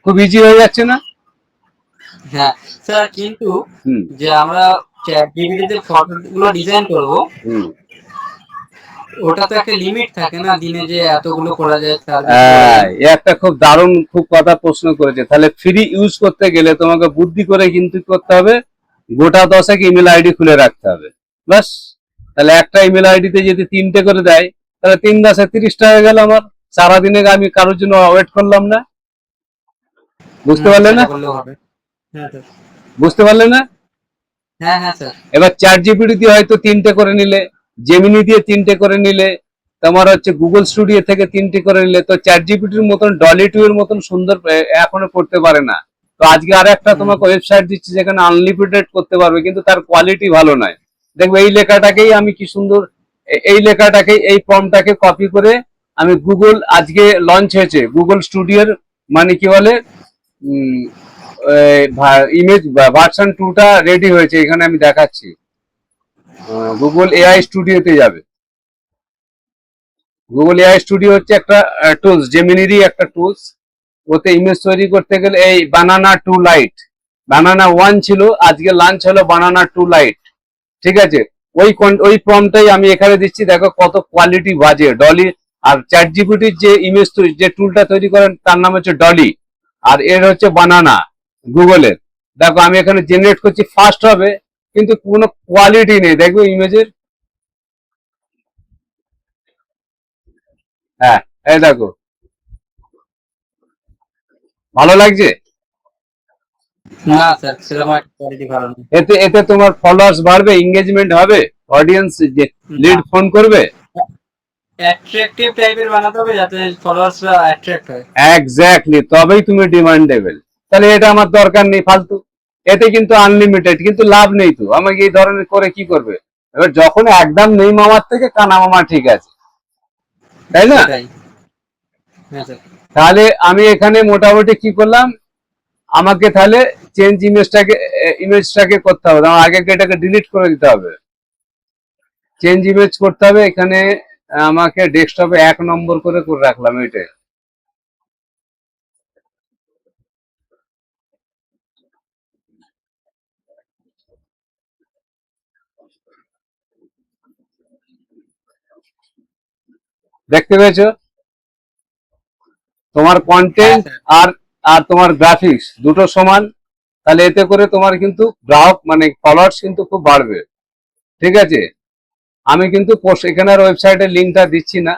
Speaker 1: খুব ইজি হয়ে যাচ্ছে না।
Speaker 2: হ্যাঁ স্যার, কিন্তু
Speaker 1: হুম
Speaker 2: যে আমরা চ্যাট জিপিটিতে ফটোগুলো ডিজাইন করব,
Speaker 1: হুম
Speaker 2: ওটা তো একটা লিমিট থাকে না, দিনে যে এতগুলো করা যায় তার বেশি করা
Speaker 1: হ্যাঁ,
Speaker 2: যায়।
Speaker 1: এ একটা খুব দারুণ খুব কথা প্রশ্ন করেছে। তাহলে ফ্রি ইউজ করতে গেলে তোমাকে বুদ্ধি করে কিন্তু করতে হবে, গোটা 10 ইমেল আইডি খুলে রাখতে হবে, বাস। তাহলে একটা ইমেল আইডিতে যদি 3টে করে দেয়, তাহলে 3×10 30টা হয়ে গেল আমার। সারাদিনে আমি কারোর জন্য ওয়েট করলাম না। বুঝতে পারলে না,
Speaker 2: সেটা করলেও হবে। হ্যাঁ স্যার।
Speaker 1: বুঝতে পারলে না।
Speaker 2: হ্যাঁ হ্যাঁ স্যার।
Speaker 1: এবার চ্যাট জিপিটি দিয়ে হয়তো 3টে করে নিলে, জেমিনি দিয়ে 3টে করে নিলে, তোমার হচ্ছে গুগল স্টুডিও থেকে 3টে করে নিলে, তো চ্যাট জিপিটির মতন ডলি 2 এর মতন সুন্দর এখনো করতে পারে না। তো আজকে আর একটা
Speaker 2: হুম।
Speaker 1: তোমাকে ওয়েবসাইট দিচ্ছি যেখানে আনলিমিটেড করতে পারবে, কিন্তু তার কোয়ালিটি ভালো নয়। দেখবে এই লেখাটাকেই আমি কি সুন্দর, এই লেখাটাকেই, এই ফর্মটাকে কপি করে আমি গুগল, আজকে লঞ্চ হয়েছে গুগল স্টুডিওর, মানে কি বলে, ইমেজ ভার্সন 2টা রেডি হয়েছে, এখানে আমি দেখাচ্ছি। গুগল এআই স্টুডিওতে যাবে। গুগল এআই স্টুডিও হচ্ছে একটা টুলস, জেমিনিরই একটা টুলস। ওতে ইমেজ তৈরি করতে গেলে এই বানানা 2 লাইট, বানানা 1 ছিল, আজকে লঞ্চ হলো বানানা 2 লাইট। ঠিক আছে, ওই প্রম্পটাই আমি এখানে দিচ্ছি, দেখো কত কোয়ালিটি বাজে ডলি। আর চ্যাট জিপিটির যে ইমেজ, যে টুলটা তৈরি করেন তার নাম হচ্ছে ডলি, আর এর হচ্ছে বানানা গুগলের। দেখো আমি এখানে জেনারেট করছি, ফাস্ট হবে, কিন্তু কোনো কোয়ালিটি নেই, দেখবে ইমেজের। হ্যাঁ, এই দেখো, ভালো লাগছে।
Speaker 2: না স্যার, সেরকম একটা কোয়ালিটি ভালো না।
Speaker 1: এতে এতে তোমার ফলোয়ার্স বাড়বে, এঙ্গেজমেন্ট হবে, অডিয়েন্স যে লিড ফোন করবে।
Speaker 2: অ্যাট্রাকটিভ টাইপের বানাতে হবে যাতে ফলোয়ার্সরা অ্যাট্রাক্ট হয়।
Speaker 1: এক্স্যাক্টলি, তবেই তুমি ডিমান্ডেবল। তাহলে এটা আমার দরকার নেই ফালতু। এতে কিন্তু আনলিমিটেড, কিন্তু লাভ নেই, তো আমাকে এই ধরনের করে কি করবে। এবার যখন একদম নেই মামার থেকে কানা মামা ঠিক আছে, তাই না?
Speaker 2: সেটাই। হ্যাঁ স্যার।
Speaker 1: তাহলে আমি এখানে মোটামুটি কি করলাম, আমাকে তাহলে চেঞ্জ ইমেজটাকে করতে হবে, আমার আগে এটাকে ডিলিট করে দিতে হবে, চেঞ্জ ইমেজ করতে হবে। এখানে আমাকে ডেস্কটপে 1 নম্বর করে রাখলাম এটা। দেখতে পেয়েছো তোমার
Speaker 2: হ্যাঁ
Speaker 1: কন্টেন্ট
Speaker 2: স্যার।
Speaker 1: আর আর তোমার গ্রাফিক্স দুটো সমান। তাহলে এতে করে তোমার কিন্তু গ্রাহক, মানে ফলোয়ার্স কিন্তু খুব বাড়বে। ঠিক আছে, আমি কিন্তু পোস্ট এখানে আর ওয়েবসাইটের লিঙ্কটা দিচ্ছি না,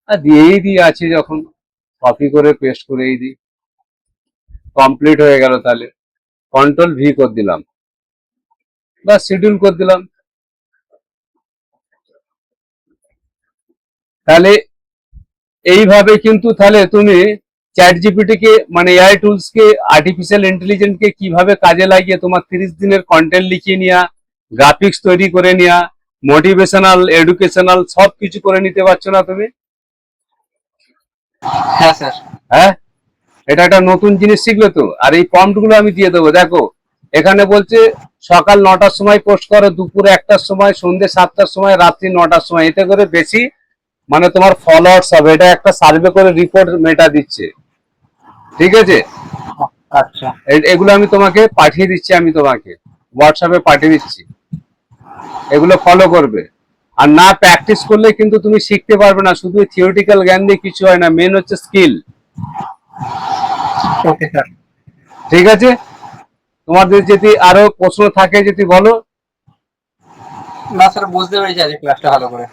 Speaker 1: আর দিয়েই দিয়ে আছি, যখন কপি করে পেস্ট করেই দিই। কমপ্লিট হয়ে গেল, তাহলে কন্ট্রোল ভি করে দিলাম, বা শিডিউল করে দিলাম। তাহলে এইভাবে কিন্তু তাহলে তুমি চ্যাট জিপিটি কে, মানে এআই টুলস কে, আর্টিফিশিয়াল ইন্টেলিজেন্স কে কিভাবে কাজে লাগিয়ে তোমার 30 দিনের কন্টেন্ট লিখিয়ে নেওয়া, গ্রাফিক্স তৈরি করে নেওয়া, মোটিভেশনাল, এডুকেশনাল সব কিছু করে নিতে পারছো না তুমি?
Speaker 2: হ্যাঁ স্যার।
Speaker 1: হ্যাঁ, এটা একটা নতুন জিনিস শিখলে তো। আর এই প্রম্পট গুলো আমি দিয়ে দেবো, দেখো এখানে বলছে সকাল 9টার সময় পোস্ট করো, দুপুরে 1টার সময়, সন্ধ্যে 7টার সময়, রাত্রি 9টার সময়, এতে করে বেশি মানে তোমার ফলোয়ার্স হবে। এটা একটা সার্ভে করে রিপোর্ট মেটা দিচ্ছে। ঠিক আছে,
Speaker 2: আচ্ছা।
Speaker 1: এগুলো আমি তোমাকে পাঠিয়ে দিচ্ছি, আমি তোমাকে হোয়াটসঅ্যাপে পাঠিয়ে দিচ্ছি, এগুলো ফলো করবে। আর না প্র্যাকটিস করলে কিন্তু তুমি শিখতে পারবে না, শুধু থিওরিটিক্যাল জ্ঞান দিয়ে কিছু হয় না, মেন হচ্ছে স্কিল।
Speaker 2: Okay sir.
Speaker 1: ঠিক আছে, তোমাদের যদি আরো প্রশ্ন থাকে যদি বলো।
Speaker 2: না স্যার, বুঝতে পেরেছি আজকে ক্লাসটা ভালো করে।